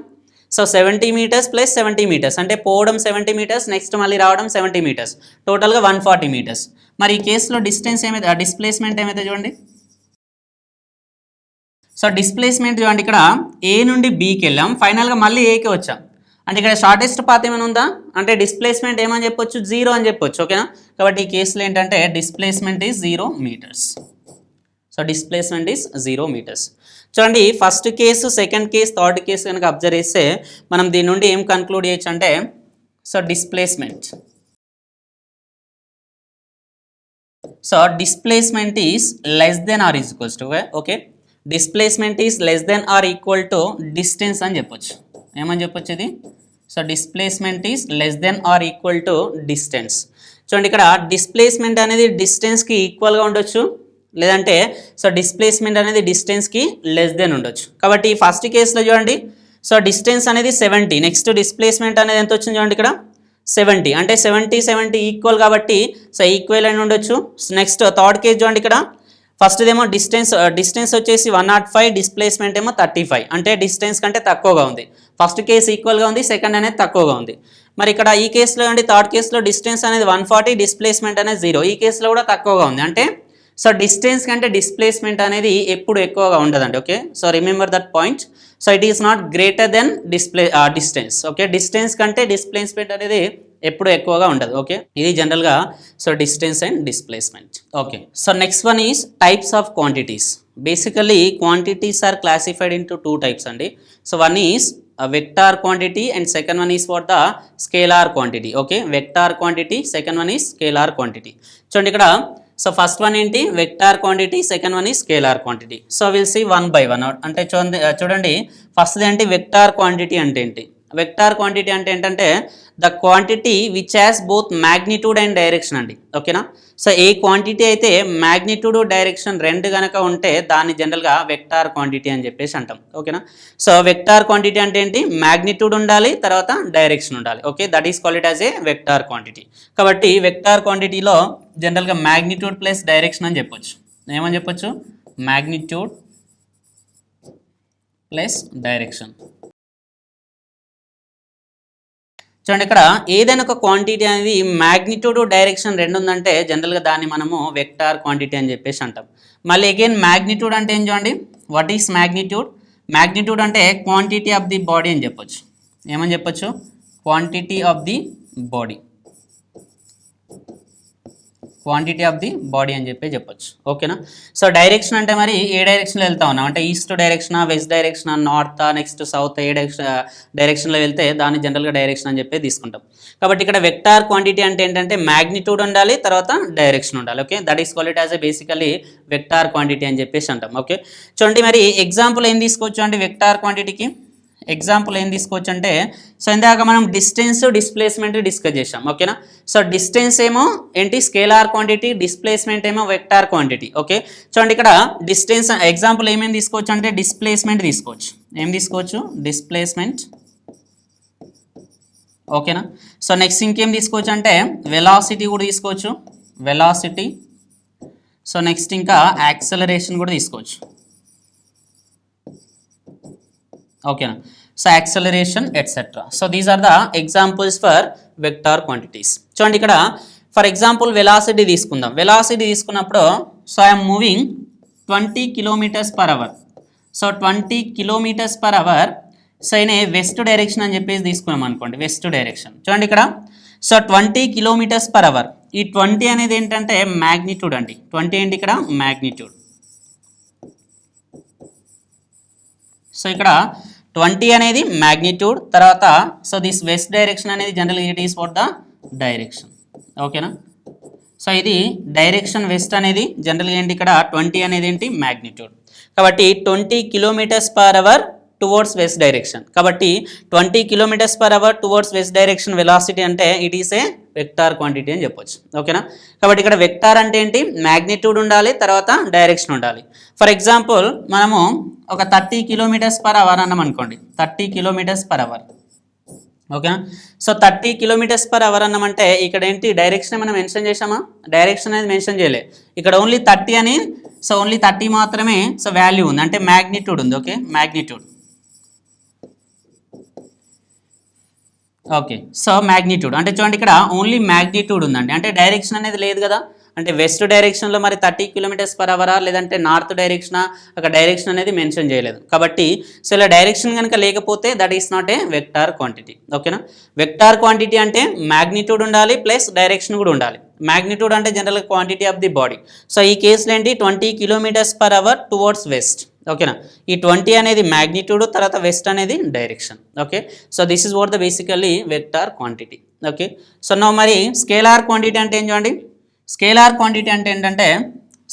సో 70 మీటర్స్ + 70 మీటర్స్, అంటే పోవడం 70 మీటర్స్, నెక్స్ట్ మళ్ళీ రావడం 70 మీటర్స్, టోటల్గా 140 మీటర్స్. మరి ఈ కేసులో డిస్టెన్స్ ఏమైతే, డిస్ప్లేస్మెంట్ ఏమైతే చూడండి. సో డిస్ప్లేస్మెంట్ చూడండి, ఇక్కడ ఏ నుండి బీకి వెళ్ళాం, ఫైనల్గా మళ్ళీ ఏకి వచ్చాం, అంటే ఇక్కడ షార్టెస్ట్ పాత్ ఏమైనా ఉందా అంటే డిస్ప్లేస్మెంట్ ఏమని చెప్పొచ్చు, 0 అని చెప్పొచ్చు, ఓకేనా. కాబట్టి ఈ కేసులో ఏంటంటే displacement is 0 metres. So displacement is 0 metres. చూడండి first case, second case, third case కనుక అబ్జర్వ్ చేస్తే మనం దీని నుండి ఏం కన్క్లూడ్ చేయొచ్చు అంటే, so displacement, so displacement is less than or equals to, okay, displacement is less than or equal to distance అని చెప్పొచ్చు. ఏమని చెప్పొచ్చు ఇది, so displacement is less than or equal to distance. చూడండి ఇక్కడ డిస్ప్లేస్మెంట్ అనేది డిస్టెన్స్కి ఈక్వల్గా ఉండొచ్చు, లేదంటే సో డిస్ప్లేస్మెంట్ అనేది డిస్టెన్స్కి లెస్ దెన్ ఉండొచ్చు. కాబట్టి ఫస్ట్ కేసులో చూడండి, సో డిస్టెన్స్ అనేది 70, నెక్స్ట్ డిస్ప్లేస్మెంట్ అనేది ఎంత వచ్చింది చూడండి ఇక్కడ 70, అంటే 70 ఈక్వల్ కాబట్టి సో ఈక్వల్ అని ఉండొచ్చు. నెక్స్ట్ థర్డ్ కేసు చూడండి, ఇక్కడ ఫస్ట్ ఏమో డిస్టెన్స్ వచ్చేసి 105, డిస్ప్లేస్మెంట్ ఏమో 35, అంటే డిస్టెన్స్ కంటే తక్కువగా ఉంది. ఫస్ట్ కేసు ఈక్వల్గా ఉంది, సెకండ్ అనేది తక్కువగా ఉంది. మరి ఇక్కడ ఈ కేసులో అండి, థర్డ్ కేసులో డిస్టెన్స్ అనేది 140, డిస్ప్లేస్మెంట్ అనేది 0, ఈ కేసులో కూడా తక్కువగా ఉంది. అంటే సో డిస్టెన్స్ కంటే డిస్ప్లేస్మెంట్ అనేది ఎప్పుడు ఎక్కువగా ఉండదండి, okay. So remember that point. So it is not greater than distance, okay. Distance కంటే డిస్ప్లేస్మెంట్ అనేది ఎప్పుడు ఎక్కువగా ఉండదు, ఓకే. ఇది జనరల్గా so distance and displacement, okay. So next one is types of quantities. Basically quantities are classified into 2 types అండి. So one is vector quantity and second one is for the scalar quantity, okay. Vector quantity, second one is scalar quantity. చూడండి ఇక్కడ so first one ఏంటి vector quantity, second one is scalar quantity. So will see 1 by 1. అంటే చూడండి first ఏంటి vector quantity అంటే ఏంటి, vector quantity అంటే ఏంటంటే the quantity which has both magnitude and direction అండి, ఓకేనా. సో ఏ క్వాంటిటీ అయితే మ్యాగ్నిట్యూడ్ డైరెక్షన్ రెండు కనుక ఉంటే దాన్ని జనరల్గా వెక్టార్ క్వాంటిటీ అని చెప్పేసి అంటాం, ఓకేనా. సో వెక్టార్ క్వాంటిటీ అంటే ఏంటి, మ్యాగ్నిట్యూడ్ ఉండాలి, తర్వాత డైరెక్షన్ ఉండాలి, okay. That is called it as A vector quantity. కాబట్టి వెక్టార్ క్వాంటిటీలో జనరల్గా మ్యాగ్నిట్యూడ్ ప్లస్ డైరెక్షన్ అని చెప్పొచ్చు. ఏమని చెప్పొచ్చు, మ్యాగ్నిట్యూడ్ ప్లస్ డైరెక్షన్. చూడండి ఇక్కడ ఏదైనా ఒక క్వాంటిటీ అనేది మ్యాగ్నిట్యూడ్ డైరెక్షన్ రెండు ఉందంటే జనరల్గా దాన్ని మనము వెక్టార్ క్వాంటిటీ అని చెప్పేసి అంటాం. మళ్ళీ అగైన్ మ్యాగ్నిట్యూడ్ అంటే ఏం చూడండి, వాట్ ఈస్ మ్యాగ్నిట్యూడ్, మ్యాగ్నిట్యూడ్ అంటే క్వాంటిటీ ఆఫ్ ది బాడీ అని చెప్పొచ్చు. ఏమని చెప్పొచ్చు, quantity of the body, quantity of the body అని చెప్పొచ్చు, ఓకేనా. సో డైరెక్షన్ అంటే మరి ఏ డైరెక్షన్లో వెళ్తా ఉన్నాం అంటే east direction, west direction, north, next south, ఏ డైరెక్షన్లో వెళ్తే దాన్ని జనరల్గా డైరెక్షన్ అని చెప్పి తీసుకుంటాం. కాబట్టి ఇక్కడ వెక్టార్ క్వాంటిటీ అంటే ఏంటంటే మ్యాగ్నిట్యూడ్ ఉండాలి, తర్వాత డైరెక్షన్ ఉండాలి, okay. That is called it as a basically vector quantity అని చెప్పేసి అంటాం, ఓకే. చూడండి మరి ఎగ్జాంపుల్ ఏం తీసుకోవచ్చు అంటే వెక్టార్ క్వాంటిటీకి ఎగ్జాంపుల్ ఏం తీసుకోవచ్చు అంటే సో ఇందాక మనం డిస్టెన్స్ డిస్ప్లేస్మెంట్ డిస్కస్ చేసాం ఓకేనా. సో డిస్టెన్స్ ఏమో ఏంటి స్కేలార్ క్వాంటిటీ, డిస్ప్లేస్మెంట్ ఏమో వెక్టార్ క్వాంటిటీ. ఓకే చూడండి ఇక్కడ డిస్టెన్స్ ఎగ్జాంపుల్ ఏమేమి తీసుకోవచ్చు అంటే డిస్ప్లేస్మెంట్ తీసుకోవచ్చు. ఏం తీసుకోవచ్చు? డిస్ప్లేస్మెంట్ ఓకేనా. సో నెక్స్ట్ ఇంకేం తీసుకోవచ్చు అంటే వెలాసిటీ కూడా తీసుకోవచ్చు, వెలాసిటీ. సో నెక్స్ట్ ఇంకా యాక్సలరేషన్ కూడా తీసుకోవచ్చు ఓకేనా. So acceleration etcetera. So these are the examples for vector quantities. చూడండి ఇక్కడ ఫర్ ఎగ్జాంపుల్ వెలాసిటీ తీసుకుందాం. వెలాసిటీ తీసుకున్నప్పుడు so I'm moving 20 km/h. So 20 km/h so in west direction అని చెప్పేసి తీసుకున్నాం అనుకోండి, వెస్ట్ డైరెక్షన్. చూడండి ఇక్కడ సో 20 km/h. ఈ 20 అనేది ఏంటంటే మ్యాగ్నిట్యూడ్ అండి. 20 ఏంటి ఇక్కడ? మ్యాగ్నిట్యూడ్. సో ఇక్కడ 20 అనేది మ్యాగ్నిట్యూడ్. తర్వాత సో దిస్ వెస్ట్ డైరెక్షన్ అనేది general it is for the direction ఓకేనా. సో ఇది డైరెక్షన్ వెస్ట్ అనేది జనరల్గా ఏంటి ఇక్కడ 20 అనేది ఏంటి? మ్యాగ్నిట్యూడ్. కాబట్టి 20 km/h టువర్డ్స్ వెస్ట్ డైరెక్షన్. కాబట్టి 20 km/h towards west direction velocity అంటే it is a vector quantity అని చెప్పొచ్చు ఓకేనా. కాబట్టి ఇక్కడ వెక్టార్ అంటే ఏంటి? మ్యాగ్నిట్యూడ్ ఉండాలి, తర్వాత డైరెక్షన్ ఉండాలి. ఫర్ ఎగ్జాంపుల్ మనము ఒక 30 km/h అన్నాం అనుకోండి, 30 km/h ఓకేనా. సో 30 km/h అన్నామంటే ఇక్కడ ఏంటి? డైరెక్షన్ మనం మెన్షన్ చేసామా? డైరెక్షన్ అనేది మెన్షన్ చేయలే. ఇక్కడ ఓన్లీ 30 అని, సో ఓన్లీ 30 మాత్రమే సో వాల్యూ ఉంది, అంటే మ్యాగ్నిట్యూడ్ ఉంది. Okay magnitude okay. So magnitude అంటే చూడండి ఇక్కడ ఓన్లీ మ్యాగ్నిట్యూడ్ ఉందండి, అంటే డైరెక్షన్ అనేది లేదు కదా. అంటే వెస్ట్ డైరెక్షన్లో మరి 30 km/h లేదంటే నార్త్ డైరెక్షనా, అక్కడ డైరెక్షన్ అనేది మెన్షన్ చేయలేదు. కాబట్టి సో ఇలా డైరెక్షన్ కనుక లేకపోతే that is not A vector quantity ఓకేనా. వెక్టార్ క్వాంటిటీ అంటే మ్యాగ్నిట్యూడ్ ఉండాలి ప్లస్ డైరెక్షన్ కూడా ఉండాలి. మ్యాగ్నిట్యూడ్ అంటే general quantity of the body. So ఈ కేసులో ఏంటి? 20 km/h టువర్డ్స్ వెస్ట్ ఓకేనా. ఈ 20 అనేది మ్యాగ్నిట్యూడ్, తర్వాత వెస్ట్ అనేది direction. Okay so this is what the basically vector quantity. Okay so no మరి స్కేలార్ క్వాంటిటీ అంటే ఏం చూడండి. స్కేలార్ క్వాంటిటీ అంటే ఏంటంటే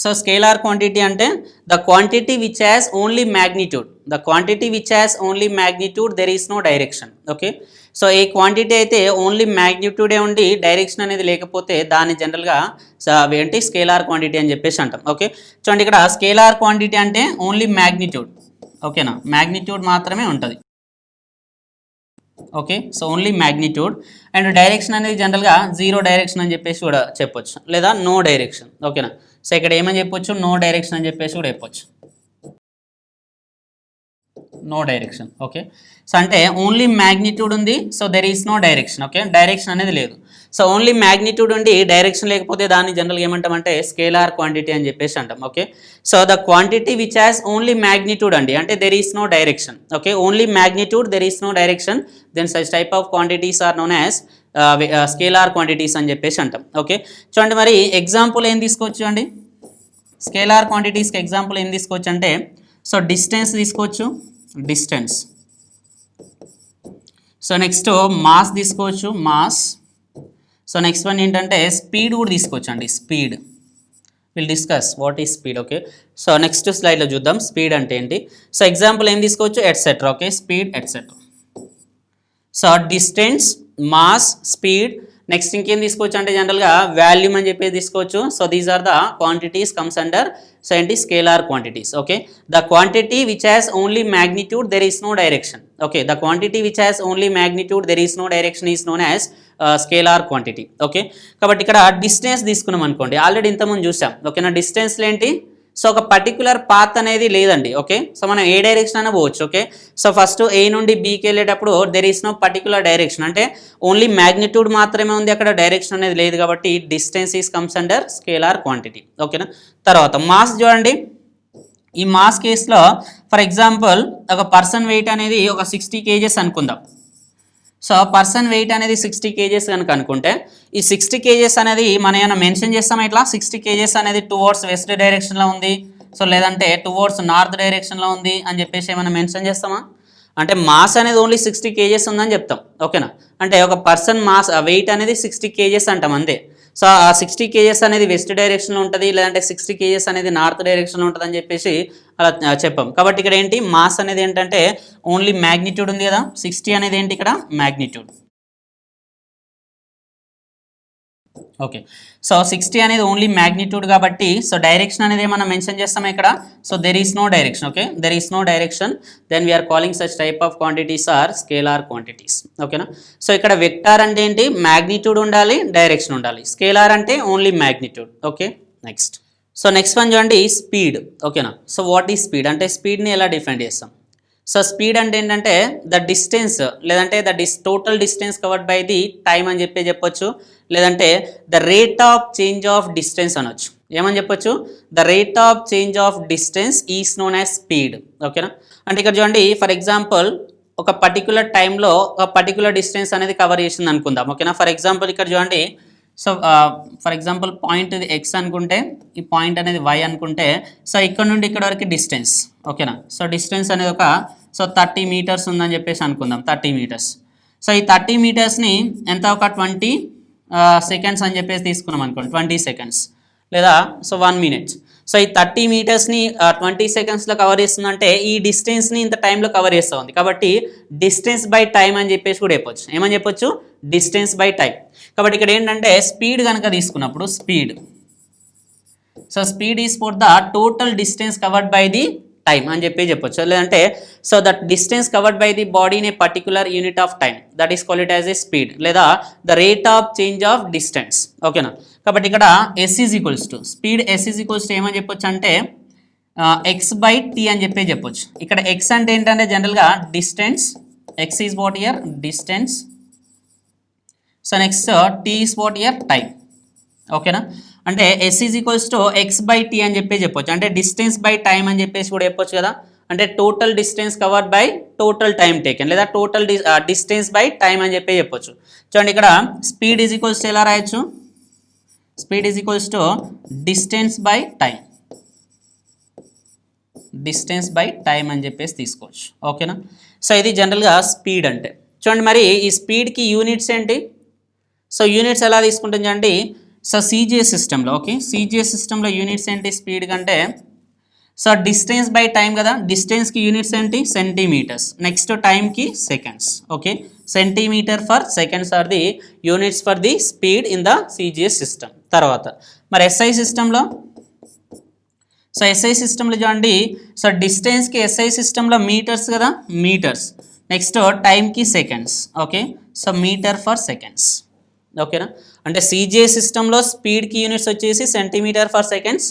సో స్కేలార్ క్వాంటిటీ అంటే the quantity which has only magnitude, the quantity which has only magnitude there is no direction. Okay so ఈ quantity అయితే only మ్యాగ్నిట్యూడే ఉండి డైరెక్షన్ అనేది లేకపోతే దాన్ని జనరల్గా ఏంటి? స్కేలార్ క్వాంటిటీ అని చెప్పేసి అంటాం. ఓకే చూడండి ఇక్కడ స్కేలార్ క్వాంటిటీ అంటే ఓన్లీ మ్యాగ్నిట్యూడ్ ఓకేనా, మ్యాగ్నిట్యూడ్ మాత్రమే ఉంటుంది. Okay so only magnitude and direction అనేది జనరల్గా 0 డైరెక్షన్ అని చెప్పేసి కూడా చెప్పొచ్చు, లేదా నో డైరెక్షన్ ఓకేనా. సో ఇక్కడ ఏమని చెప్పొచ్చు? నో డైరెక్షన్ అని చెప్పేసి కూడా చెప్పొచ్చు, నో డైరెక్షన్. ఓకే సో అంటే ఓన్లీ మ్యాగ్నిట్యూడ్ ఉంది, so there is no direction. Okay direction అనేది లేదు. సో ఓన్లీ మ్యాగ్నిట్యూడ్ ఉండి డైరెక్షన్ లేకపోతే దాన్ని జనరల్గా ఏమంటామంటే స్కేలార్ క్వాంటిటీ అని చెప్పేసి అంటాం. Okay so the quantity which has only magnitude అండి, అంటే there is no direction. Okay only magnitude, there is no direction, then such type of quantities are known as scalar quantities అని చెప్పేసి అంటాం. Okay చూడండి మరి ఎగ్జాంపుల్ ఏం తీసుకోవచ్చు అండి? స్కేలార్ క్వాంటిటీస్కి ఎగ్జాంపుల్ ఏం తీసుకోవచ్చు అంటే సో డిస్టెన్స్ తీసుకోవచ్చు, డిస్టెన్స్. సో నెక్స్ట్ మాస్ తీసుకోవచ్చు, మాస్. సో నెక్స్ట్ వన్ ఏంటంటే స్పీడ్ కూడా తీసుకోవచ్చు అండి, speed. Will discuss what is speed. Okay so next స్లైడ్లో చూద్దాం స్పీడ్ అంటే ఏంటి. సో ఎగ్జాంపుల్ ఏం తీసుకోవచ్చు? Etcetera. Okay speed etcetera. So distance, mass, speed. Next ఇంకేం తీసుకోవచ్చు అంటే జనరల్గా వాల్యూమ్ అని చెప్పేసి తీసుకోవచ్చు. So these are the quantities comes under so ఏంటి? Scalar quantities. Okay the quantity which has only magnitude there is no direction. Okay the quantity which has only magnitude there is no direction is known as scalar quantity. Okay కాబట్టి ఇక్కడ distance తీసుకున్నాం అనుకోండి, already ఇంతకుముందు చూసాం. ఓకేనా డిస్టెన్స్లో ఏంటి? So ఒక పర్టికులర్ పాత్ అనేది లేదండి. ఓకే సో మనం ఏ డైరెక్షన్ అయినా పోవచ్చు. ఓకే సో ఫస్ట్ ఏ నుండి బీకి వెళ్ళేటప్పుడు there is no particular direction, అంటే ఓన్లీ మ్యాగ్నిట్యూడ్ మాత్రమే ఉంది, అక్కడ డైరెక్షన్ అనేది లేదు. కాబట్టి distance is comes under scalar quantity. ఓకేనా తర్వాత మాస్ చూడండి. ఈ మాస్ కేసులో ఫర్ ఎగ్జాంపుల్ ఒక పర్సన్ వెయిట్ అనేది ఒక 60 kgs అనుకుందాం. సో పర్సన్ వెయిట్ అనేది 60 kgs కనుక అనుకుంటే ఈ 60 kgs అనేది మనం ఏమైనా మెన్షన్ చేస్తామా? ఇట్లా 60 kgs అనేది టువర్డ్స్ వెస్ట్ డైరెక్షన్లో ఉంది, సో లేదంటే టువర్డ్స్ నార్త్ డైరెక్షన్లో ఉంది అని చెప్పేసి ఏమైనా మెన్షన్ చేస్తామా? అంటే మాస్ అనేది ఓన్లీ 60 kgs ఉందని చెప్తాం. ఓకేనా అంటే ఒక పర్సన్ మాస్ వెయిట్ అనేది 60 kgs అంటాం అంతే. సో ఆ 60 kgs అనేది వెస్ట్ డైరెక్షన్లో ఉంటుంది, లేదంటే 60 kgs అనేది నార్త్ డైరెక్షన్లో ఉంటుంది అని చెప్పేసి అలా చెప్పాం. కాబట్టి ఇక్కడ ఏంటి మాస్ అనేది ఏంటంటే ఓన్లీ మ్యాగ్నిట్యూడ్ ఉంది కదా, 60 అనేది ఏంటి ఇక్కడ మ్యాగ్నిట్యూడ్. ఓకే, సో 60 అనేది ఓన్లీ మ్యాగ్నిట్యూడ్ కాబట్టి సో డైరెక్షన్ అనేది ఏమన్నా మెన్షన్ చేస్తాం ఇక్కడ. So there is no direction. Okay, there is no direction, then we are calling such type of quantities are scalar quantities. ఓకేనా. సో ఇక్కడ వెక్టార్ అంటే ఏంటి, మ్యాగ్నిట్యూడ్ ఉండాలి, డైరెక్షన్ ఉండాలి. స్కేలార్ అంటే only magnitude. Okay, next. So next one చూడండి, speed. ఓకేనా. So what is speed అంటే స్పీడ్ని ఎలా డిఫైన్ చేస్తాం. సో స్పీడ్ అంటే ఏంటంటే ద డిస్టెన్స్, లేదంటే total distance covered by the time అని చెప్పొచ్చు, లేదంటే the rate of change of distance అనొచ్చు. ఏమని చెప్పొచ్చు, the rate of change of distance is known as speed. ఓకేనా. అంటే ఇక్కడ చూడండి, ఫర్ ఎగ్జాంపుల్ ఒక పర్టికులర్ టైంలో ఒక పర్టికులర్ డిస్టెన్స్ అనేది కవర్ చేసింది అనుకుందాం. ఓకేనా. ఫర్ ఎగ్జాంపుల్ ఇక్కడ చూడండి, సో ఫర్ ఎగ్జాంపుల్ పాయింట్ ఇది ఎక్స్ అనుకుంటే, ఈ పాయింట్ అనేది వై అనుకుంటే, సో ఇక్కడ నుండి ఇక్కడ వరకు డిస్టెన్స్. ఓకేనా. సో డిస్టెన్స్ అనేది ఒక 30 మీటర్స్ ఉందని చెప్పేసి అనుకుందాం, 30 మీటర్స్. సో ఈ 30 మీటర్స్ని ఎంత ఒక 20 సెకండ్స్ అని చెప్పేసి తీసుకున్నాం అనుకోండి, 20 సెకండ్స్ లేదా సో 1 మినిట్. సో ఈ 30 మీటర్స్ని 20 సెకండ్స్లో కవర్ చేస్తుందంటే ఈ డిస్టెన్స్ని ఇంత టైంలో కవర్ చేస్తూ ఉంది. కాబట్టి డిస్టెన్స్ బై టైం అని చెప్పేసి కూడా చెప్పొచ్చు. ఏమని చెప్పొచ్చు, డిస్టెన్స్ బై టైం. కాబట్టి ఇక్కడ ఏంటంటే స్పీడ్ కనుక తీసుకున్నప్పుడు speed, so speed is for the total distance covered by the time అని చెప్పొచ్చు. లేదంటే so that distance covered by the body in a particular unit of time, that is called it as a speed, లేదా the rate of change of distance. ఓకేనా. కాబట్టి ఇక్కడ S is equals to speed, S is equals to ఏమని చెప్పొచ్చు అంటే X by t అని చెప్పొచ్చు. ఇక్కడ ఎక్స్ అంటే ఏంటంటే జనరల్గా distance, x is what here distance. So next t is what here time. ఓకేనా. అంటే s is equals to x by t అని చెప్పొచ్చు. అంటే డిస్టెన్స్ బై టైం అని చెప్పేసి కూడా చెప్పొచ్చు కదా. అంటే total distance covered by total time taken, లేదా టోటల్ డిస్టెన్స్ బై టైం అని చెప్పొచ్చు. చూడండి ఇక్కడ స్పీడ్ ఈజ్ ఈక్వల్స్ టు ఎలా రాయొచ్చు, speed is equals to distance by time, distance by time అని చెప్పేసి తీసుకోవచ్చు. ఓకేనా. సో ఇది జనరల్గా స్పీడ్ అంటే. చూడండి మరి ఈ స్పీడ్కి యూనిట్స్ ఏంటి. సో యూనిట్స్ ఎలా తీసుకుంటుంది అంటే సో సిజిఎస్ సిస్టంలో, ఓకే సిజిఎస్ సిస్టంలో యూనిట్స్ ఏంటి స్పీడ్ కంటే, సో డిస్టెన్స్ బై టైం కదా, డిస్టెన్స్కి యూనిట్స్ ఏంటి సెంటీమీటర్స్, నెక్స్ట్ టైంకి seconds. Okay, centimetre for seconds are the units for the speed in the CGS system. తర్వాత మరి ఎస్ఐ సిస్టంలో, సో ఎస్ఐ సిస్టంలో చూడండి, సో డిస్టెన్స్కి ఎస్ఐ సిస్టంలో మీటర్స్ కదా, మీటర్స్, నెక్స్ట్ టైంకి seconds. Okay, so metre for seconds. ఓకేనా. అంటే సిజిఏ సిస్టంలో స్పీడ్కి యూనిట్స్ వచ్చేసి సెంటీమీటర్ ఫర్ సెకండ్స్,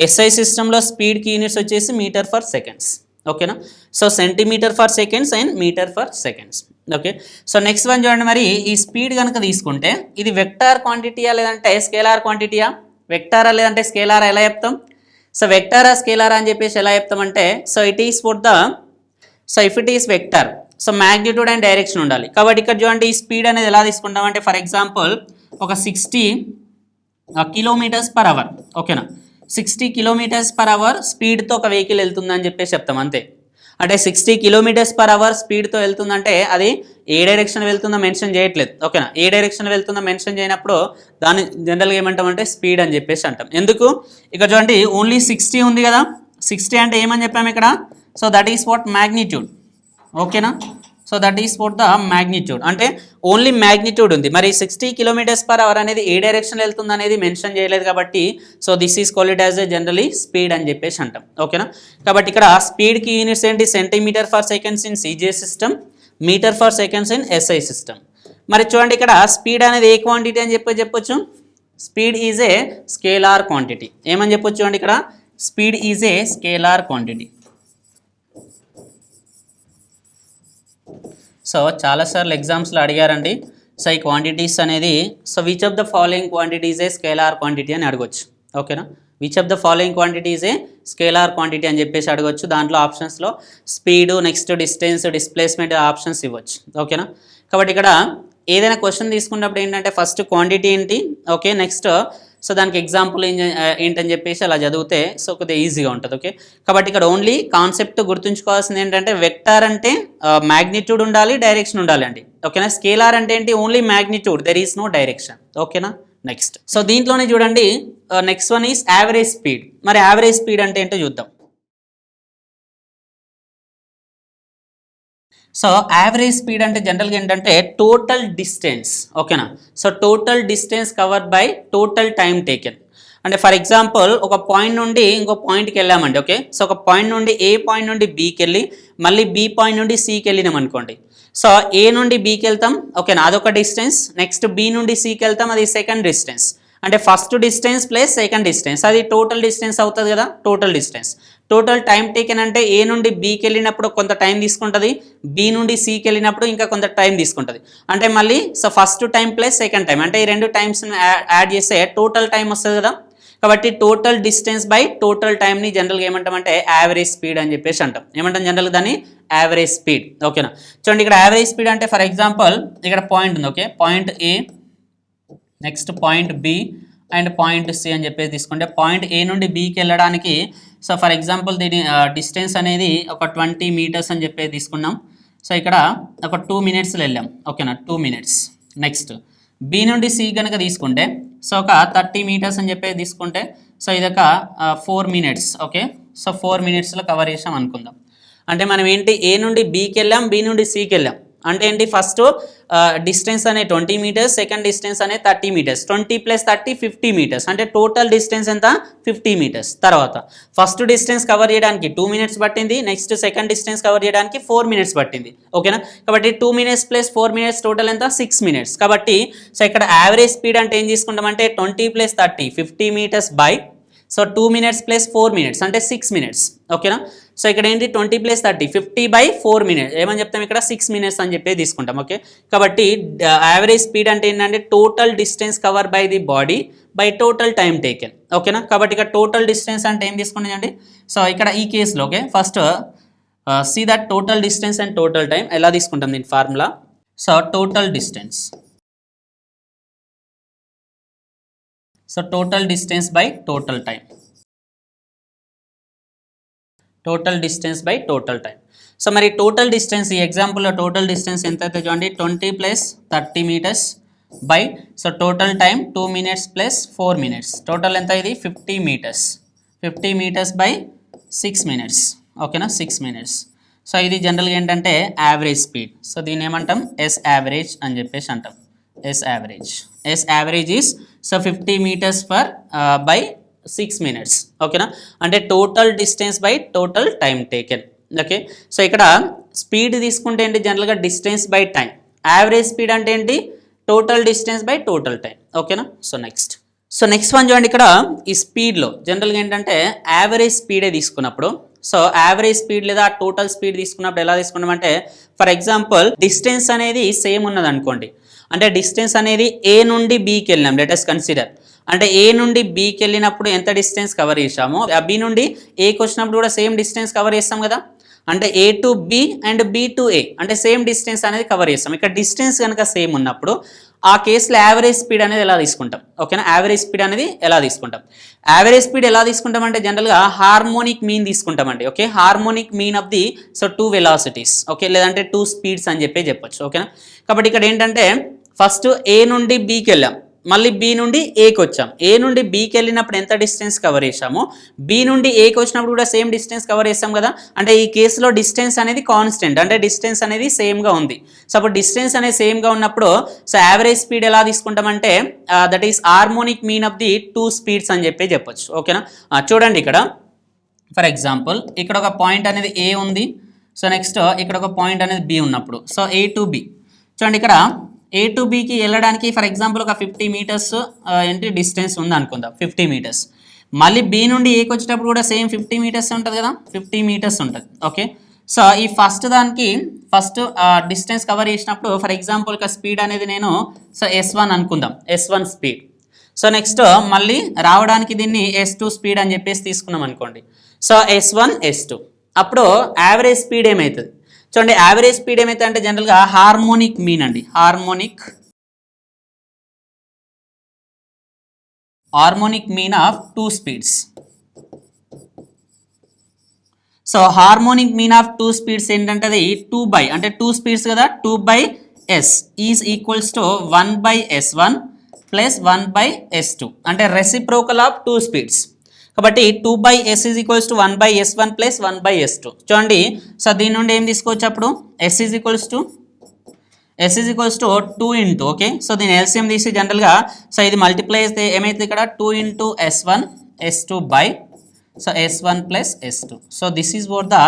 ఎస్ఐ సిస్టంలో స్పీడ్కి యూనిట్స్ వచ్చేసి మీటర్ ఫర్ సెకండ్స్. ఓకేనా. So centimetre for seconds and metre for seconds. Okay, so next one చూడండి, మరి ఈ స్పీడ్ కనుక తీసుకుంటే ఇది వెక్టార్ క్వాంటిటీయా లేదంటే స్కేలార్ క్వాంటిటీయా, వెక్టారా లేదంటే స్కేలారా ఎలా చెప్తాం. సో వెక్టారా స్కేలారా అని చెప్పేసి ఎలా చెప్తామంటే, so it is for the, so if it is vector, so magnitude and direction ఉండాలి. కాబట్టి ఇక్కడ చూడండి ఈ స్పీడ్ అనేది ఎలా తీసుకుంటామంటే, ఫర్ ఎగ్జాంపుల్ ఒక 60 కిలోమీటర్స్ పర్ అవర్. ఓకేనా, 60 కిలోమీటర్స్ పర్ అవర్ స్పీడ్తో ఒక వెహికల్ వెళ్తుందని చెప్పేసి చెప్తాం అంతే. అంటే 60 కిలోమీటర్స్ పర్ అవర్ స్పీడ్తో వెళ్తుందంటే అది ఏ డైరెక్షన్ వెళ్తుందో మెన్షన్ చేయట్లేదు. ఓకేనా, ఏ డైరెక్షన్ వెళ్తుందో మెన్షన్ చేయనప్పుడు దాన్ని జనరల్గా ఏమంటామంటే స్పీడ్ అని చెప్పేసి అంటాం. ఎందుకు, ఇక్కడ చూడండి ఓన్లీ 60 ఉంది కదా, 60 అంటే ఏమని చెప్పాము ఇక్కడ, so that is what magnitude. ఓకేనా, so that is for the magnitude, అంటే ఓన్లీ మ్యాగ్నిట్యూడ్ ఉంది. మరి 60 కిలోమీటర్స్ పర్ అవర్ అనేది ఏ డైరెక్షన్ వెళ్తుంది అనేది మెన్షన్ చేయలేదు కాబట్టి so this is called as a generally speed అని చెప్పేసి అంటాం. ఓకేనా. కాబట్టి ఇక్కడ స్పీడ్కి యూనిట్స్ ఏంటి centimetre for seconds in CGS system, metre for seconds in SI system. మరి చూడండి ఇక్కడ స్పీడ్ అనేది ఏ క్వాంటిటీ అని చెప్పొచ్చు, speed is a scalar quantity. ఏమని చెప్పొచ్చు చూడండి ఇక్కడ, speed is a scalar quantity. So చాలాసార్లు ఎగ్జామ్స్లో అడిగారండి, సో ఈ క్వాంటిటీస్ అనేది, so which of the following quantities A scalar quantity అని అడగొచ్చు. ఓకేనా, which of the following quantities A scalar quantity అని చెప్పేసి అడగొచ్చు. దాంట్లో ఆప్షన్స్లో speed, next distance, displacement options ఇవ్వచ్చు. ఓకేనా. కాబట్టి ఇక్కడ ఏదైనా క్వశ్చన్ తీసుకున్నప్పుడు ఏంటంటే ఫస్ట్ క్వాంటిటీ ఏంటి, ఓకే నెక్స్ట్ సో దానికి ఎగ్జాంపుల్ ఏంటని చెప్పేసి అలా చదివితే సో కొద్దిగా ఈజీగా ఉంటుంది. ఓకే, కాబట్టి ఇక్కడ ఓన్లీ కాన్సెప్ట్ గుర్తుంచుకోవాల్సింది ఏంటంటే వెక్టార్ అంటే మ్యాగ్నిట్యూడ్ ఉండాలి, డైరెక్షన్ ఉండాలి అండి. ఓకేనా. స్కేలార్ అంటే ఏంటి, only magnitude, there is no direction. ఓకేనా. నెక్స్ట్ సో దీంట్లోనే చూడండి next one is average speed. మరి యావరేజ్ స్పీడ్ అంటే ఏంటో చూద్దాం. సో యావరేజ్ స్పీడ్ అంటే జనరల్గా ఏంటంటే టోటల్ డిస్టెన్స్, ఓకేనా. So total distance covered by total time taken. అంటే ఫర్ ఎగ్జాంపుల్ ఒక పాయింట్ నుండి ఇంకో పాయింట్కి వెళ్ళామండి, ఓకే. సో ఒక పాయింట్ నుండి ఏ పాయింట్ నుండి బీకి వెళ్ళి మళ్ళీ బి పాయింట్ నుండి సికి వెళ్ళినాం అనుకోండి. సో ఏ నుండి బీకి వెళ్తాం, ఓకేనా, అదొక డిస్టెన్స్. నెక్స్ట్ బి నుండి సికి వెళ్తాం, అది సెకండ్ డిస్టెన్స్. అంటే first distance plus second distance, అది టోటల్ డిస్టెన్స్ అవుతుంది కదా, total distance. Total time taken అంటే ఏ నుండి బీకి వెళ్ళినప్పుడు కొంత టైం తీసుకుంటుంది, బి నుండి సికి వెళ్ళినప్పుడు ఇంకా కొంత టైం తీసుకుంటుంది. అంటే మళ్ళీ so first time plus second time అంటే ఈ రెండు టైమ్స్ యాడ్ చేస్తే టోటల్ టైం వస్తుంది కదా. కాబట్టి టోటల్ డిస్టెన్స్ బై టోటల్ టైంని జనరల్గా ఏమంటామంటే యావరేజ్ స్పీడ్ అని చెప్పేసి అంటాం. ఏమంటాం జనరల్గా దాన్ని యావరేజ్ స్పీడ్, ఓకేనా. చూడండి ఇక్కడ యావరేజ్ స్పీడ్ అంటే ఫర్ ఎగ్జాంపుల్ ఇక్కడ పాయింట్ ఉంది, okay. Point A, next point B and point C అని చెప్పేసి తీసుకుంటే పాయింట్ ఏ నుండి బికి వెళ్ళడానికి సో ఫర్ ఎగ్జాంపుల్ దీని డిస్టెన్స్ అనేది ఒక 20 మీటర్స్ అని చెప్పేసి తీసుకున్నాం. సో ఇక్కడ ఒక 2 మినిట్స్లో వెళ్ళాం, ఓకేనా, 2 మినిట్స్. నెక్స్ట్ బి నుండి సి కనుక తీసుకుంటే సో ఒక 30 మీటర్స్ అని చెప్పేసి తీసుకుంటే సో ఇదొక 4 మినిట్స్, ఓకే. సో 4 మినిట్స్లో కవర్ చేసాం అనుకుందాం. అంటే మనం ఏంటి ఏ నుండి బీకి వెళ్ళాం, బి నుండి సికి వెళ్ళాం. అంటే ఏంటి ఫస్ట్ డిస్టెన్స్ అనే 20 మీటర్స్, సెకండ్ డిస్టెన్స్ అనే 30 మీటర్స్, 20 + 30 50 మీటర్స్. అంటే టోటల్ డిస్టెన్స్ ఎంత 50 మీటర్స్. తర్వాత ఫస్ట్ డిస్టెన్స్ కవర్ చేయడానికి 2 మినిట్స్ పట్టింది, నెక్స్ట్ సెకండ్ డిస్టెన్స్ కవర్ చేయడానికి 4 మినిట్స్ పట్టింది, ఓకేనా. కాబట్టి 2 మినిట్స్ + 4 మినిట్స్ టోటల్ ఎంత 6 మినిట్స్. కాబట్టి సో ఇక్కడ యావరేజ్ స్పీడ్ అంటే ఏం తీసుకుంటామంటే 20 + 30 50 metres by so 2 minutes + 4 minutes అంటే 6 మినిట్స్, ఓకేనా. సో ఇక్కడ ఏంటి 20 + 30 50/4 మినిట్స్ ఏమని చెప్తాం ఇక్కడ 6 మినిట్స్ అని చెప్పి తీసుకుంటాం, ఓకే. కాబట్టి యావరేజ్ స్పీడ్ అంటే ఏంటంటే total distance cover by the body by total time taken, ఓకేనా. కాబట్టి ఇక్కడ టోటల్ డిస్టెన్స్ అంటే ఏం తీసుకుంటామండి. సో ఇక్కడ ఈ కేసులో okay first see that total distance and total time ఎలా తీసుకుంటాం దీని formula. So total distance, so total distance by total time, total distance by total time. So మరి టోటల్ డిస్టెన్స్ ఈ ఎగ్జాంపుల్లో టోటల్ డిస్టెన్స్ ఎంత అయితే చూడండి 20 + 30 metres by so total time 2 minutes + 4 minutes total ఎంత ఇది 50 మీటర్స్, 50 మీటర్స్ బై 6 మినిట్స్, ఓకేనా, 6 minutes. So ఇది జనరల్గా ఏంటంటే యావరేజ్ స్పీడ్. సో దీన్ని ఏమంటాం ఎస్ యావరేజ్ అని చెప్పేసి అంటాం. S average, s average is so 50 metres per by 6 minutes, ఓకేనా. అంటే total distance by total time taken, okay. So ఇక్కడ స్పీడ్ తీసుకుంటే ఏంటి జనరల్గా distance by time, average speed అంటే ఏంటి total distance by total time, ఓకేనా. సో నెక్స్ట్ వన్ చూడండి ఇక్కడ ఈ స్పీడ్లో జనరల్గా ఏంటంటే యావరేజ్ స్పీడే తీసుకున్నప్పుడు సో యావరేజ్ స్పీడ్ లేదా టోటల్ స్పీడ్ తీసుకున్నప్పుడు ఎలా తీసుకున్నామంటే ఫర్ ఎగ్జాంపుల్ డిస్టెన్స్ అనేది సేమ్ ఉన్నది అనుకోండి. అంటే డిస్టెన్స్ అనేది ఏ నుండి బీకి వెళ్ళినాం, లెట్ us కన్సిడర్. అంటే ఏ నుండి బీకి వెళ్ళినప్పుడు ఎంత డిస్టెన్స్ కవర్ చేసామో బి నుండి ఏకి వచ్చినప్పుడు కూడా సేమ్ డిస్టెన్స్ కవర్ చేస్తాం కదా. అంటే A to B and B to A అంటే సేమ్ డిస్టెన్స్ అనేది కవర్ చేస్తాం. ఇక్కడ డిస్టెన్స్ కనుక సేమ్ ఉన్నప్పుడు ఆ కేసులో యావరేజ్ స్పీడ్ అనేది ఎలా తీసుకుంటాం, ఓకేనా. యావరేజ్ స్పీడ్ అనేది ఎలా తీసుకుంటాం, యావరేజ్ స్పీడ్ ఎలా తీసుకుంటాం అంటే జనరల్గా హార్మోనిక్ మీన్ తీసుకుంటామండి, okay. Harmonic mean of the so 2 velocities, okay, లేదంటే 2 స్పీడ్స్ అని చెప్పొచ్చు, ఓకేనా. కాబట్టి ఇక్కడ ఏంటంటే ఫస్ట్ ఏ నుండి బీకి వెళ్ళాం, మళ్ళీ బి నుండి ఏకి వచ్చాం. ఏ నుండి బీకి వెళ్ళినప్పుడు ఎంత డిస్టెన్స్ కవర్ చేసామో బి నుండి ఏకి వచ్చినప్పుడు కూడా సేమ్ డిస్టెన్స్ కవర్ చేస్తాం కదా. అంటే ఈ కేసులో డిస్టెన్స్ అనేది కాన్స్టెంట్, అంటే డిస్టెన్స్ అనేది సేమ్గా ఉంది. సో అప్పుడు డిస్టెన్స్ అనేది సేమ్గా ఉన్నప్పుడు సో యావరేజ్ స్పీడ్ ఎలా తీసుకుంటామంటే that is harmonic mean of the 2 speeds అని చెప్పొచ్చు, ఓకేనా. చూడండి ఇక్కడ ఫర్ ఎగ్జాంపుల్ ఇక్కడ ఒక పాయింట్ అనేది ఏ ఉంది. సో నెక్స్ట్ ఇక్కడ ఒక పాయింట్ అనేది బి ఉన్నప్పుడు సో ఏ టు బి చూడండి ఇక్కడ ఏ టు బికి వెళ్ళడానికి ఫర్ ఎగ్జాంపుల్ ఒక 50 మీటర్స్ ఏంటి డిస్టెన్స్ ఉంది అనుకుందాం, 50 మీటర్స్. మళ్ళీ బి నుండి ఏకి వచ్చేటప్పుడు కూడా సేమ్ 50 మీటర్స్ ఉంటుంది కదా, 50 మీటర్స్ ఉంటుంది, ఓకే. సో ఈ ఫస్ట్ దానికి ఫస్ట్ డిస్టెన్స్ కవర్ చేసినప్పుడు ఫర్ ఎగ్జాంపుల్ ఒక స్పీడ్ అనేది నేను సో S1 అనుకుందాం, S1 స్పీడ్. సో నెక్స్ట్ మళ్ళీ రావడానికి దీన్ని S2 స్పీడ్ అని చెప్పేసి తీసుకున్నాం అనుకోండి. సో S1 S2 అప్పుడు యావరేజ్ స్పీడ్ ఏమవుతుంది చూడండి. యావరేజ్ స్పీడ్ ఏమైతే అంటే జనరల్గా హార్మోనిక్ మీన్ అండి, harmonic mean of 2 speeds. So harmonic mean of 2 speeds ఏంటంటే అది 2 అంటే 2 స్పీడ్స్ కదా, 2/s is equals to 1/s1 plus 1/s2 అంటే రెసిప్రోకల్ ఆఫ్ టూ స్పీడ్స్. కాబట్టి 2/s is equals to 1/s1 plus 1/s2. చూడండి, సో దీని నుండి ఏం తీసుకోవచ్చు అప్పుడు s is equals to 2 into, okay, so దీని ఎల్సిఎం తీసి జనరల్గా సో ఇది మల్టిప్లై అయితే ఏమైతే ఇక్కడ 2 into s1 s2 by so s1 plus s2. So this is what the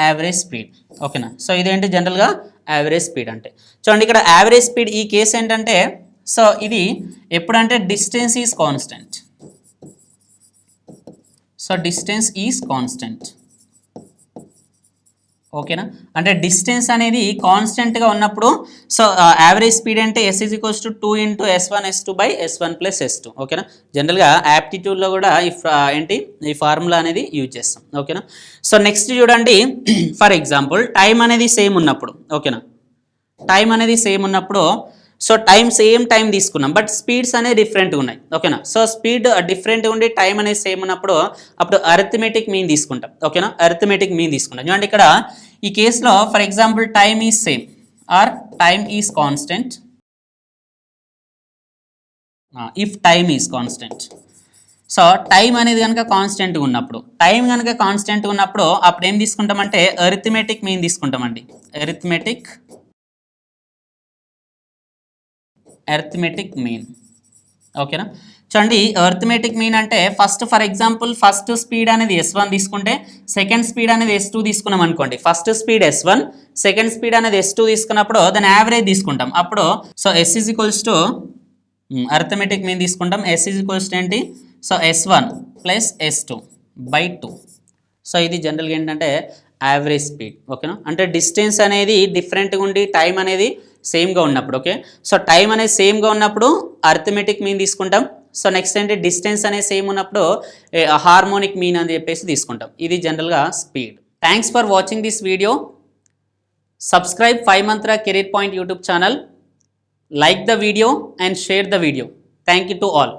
average speed. ఓకేనా, సో ఇదేంటి జనరల్గా యావరేజ్ స్పీడ్ అంటే. చూడండి ఇక్కడ యావరేజ్ స్పీడ్ ఈ కేసు ఏంటంటే సో ఇది ఎప్పుడంటే distance is constant. So distance is constant. ఓకేనా, అంటే డిస్టెన్స్ అనేది కాన్స్టెంట్గా ఉన్నప్పుడు సో యావరేజ్ స్పీడ్ అంటే s is equals to 2 into s1 s2 by s1 plus s2. ఓకేనా, జనరల్గా యాప్టిట్యూడ్లో కూడా ఏంటి ఈ ఫార్ములా అనేది యూజ్ చేస్తాం. ఓకేనా, సో నెక్స్ట్ చూడండి, ఫర్ ఎగ్జాంపుల్ టైం అనేది సేమ్ ఉన్నప్పుడు, ఓకేనా, టైం అనేది సేమ్ ఉన్నప్పుడు సో సేమ్ టైం తీసుకున్నాం, బట్ స్పీడ్స్ అనేవి డిఫరెంట్గా ఉన్నాయి. ఓకేనా, సో స్పీడ్ డిఫరెంట్గా ఉండి టైం అనేది సేమ్ ఉన్నప్పుడు అప్పుడు అరిథమెటిక్ మీన్ తీసుకుంటాం. ఓకేనా, అరిథమెటిక్ మీన్ తీసుకుంటాం. చూడండి ఇక్కడ ఈ కేసులో for example time is same or time is constant if time is constant. So time అనేది కనుక కాన్స్టెంట్గా ఉన్నప్పుడు అప్పుడు ఏం తీసుకుంటామంటే అరిథమెటిక్ మీన్ తీసుకుంటామండి. Arithmetic mean. ఓకేనా, చూడండి అరిథమెటిక్ మీన్ అంటే ఫర్ ఎగ్జాంపుల్ ఫస్ట్ స్పీడ్ అనేది s1 తీసుకుంటే సెకండ్ స్పీడ్ అనేది s2 తీసుకున్నాం అనుకోండి. First speed s1, second speed అనేది s2 తీసుకున్నప్పుడు దాని యావరేజ్ తీసుకుంటాం. అప్పుడు so s is equals to arithmetic mean తీసుకుంటాం. s ఈజ్ ఈక్వల్స్ టు ఏంటి so s1 plus s2 by 2. So ఇది జనరల్గా ఏంటంటే యావరేజ్ స్పీడ్. ఓకేనా, అంటే డిస్టెన్స్ అనేది డిఫరెంట్గా ఉండి టైం అనేది సేమ్గా ఉన్నప్పుడు. ఓకే, సో టైం అనేది సేమ్గా ఉన్నప్పుడు అరిథమెటిక్ మీన్ తీసుకుంటాం. సో నెక్స్ట్ ఏంటి డిస్టెన్స్ అనేది సేమ్ ఉన్నప్పుడు హార్మోనిక్ మీన్ అని చెప్పేసి తీసుకుంటాం. ఇది జనరల్గా speed. Thanks for watching this video. Subscribe 5 Mantra Career Point YouTube channel. Like the video and share the video. Thank you to all.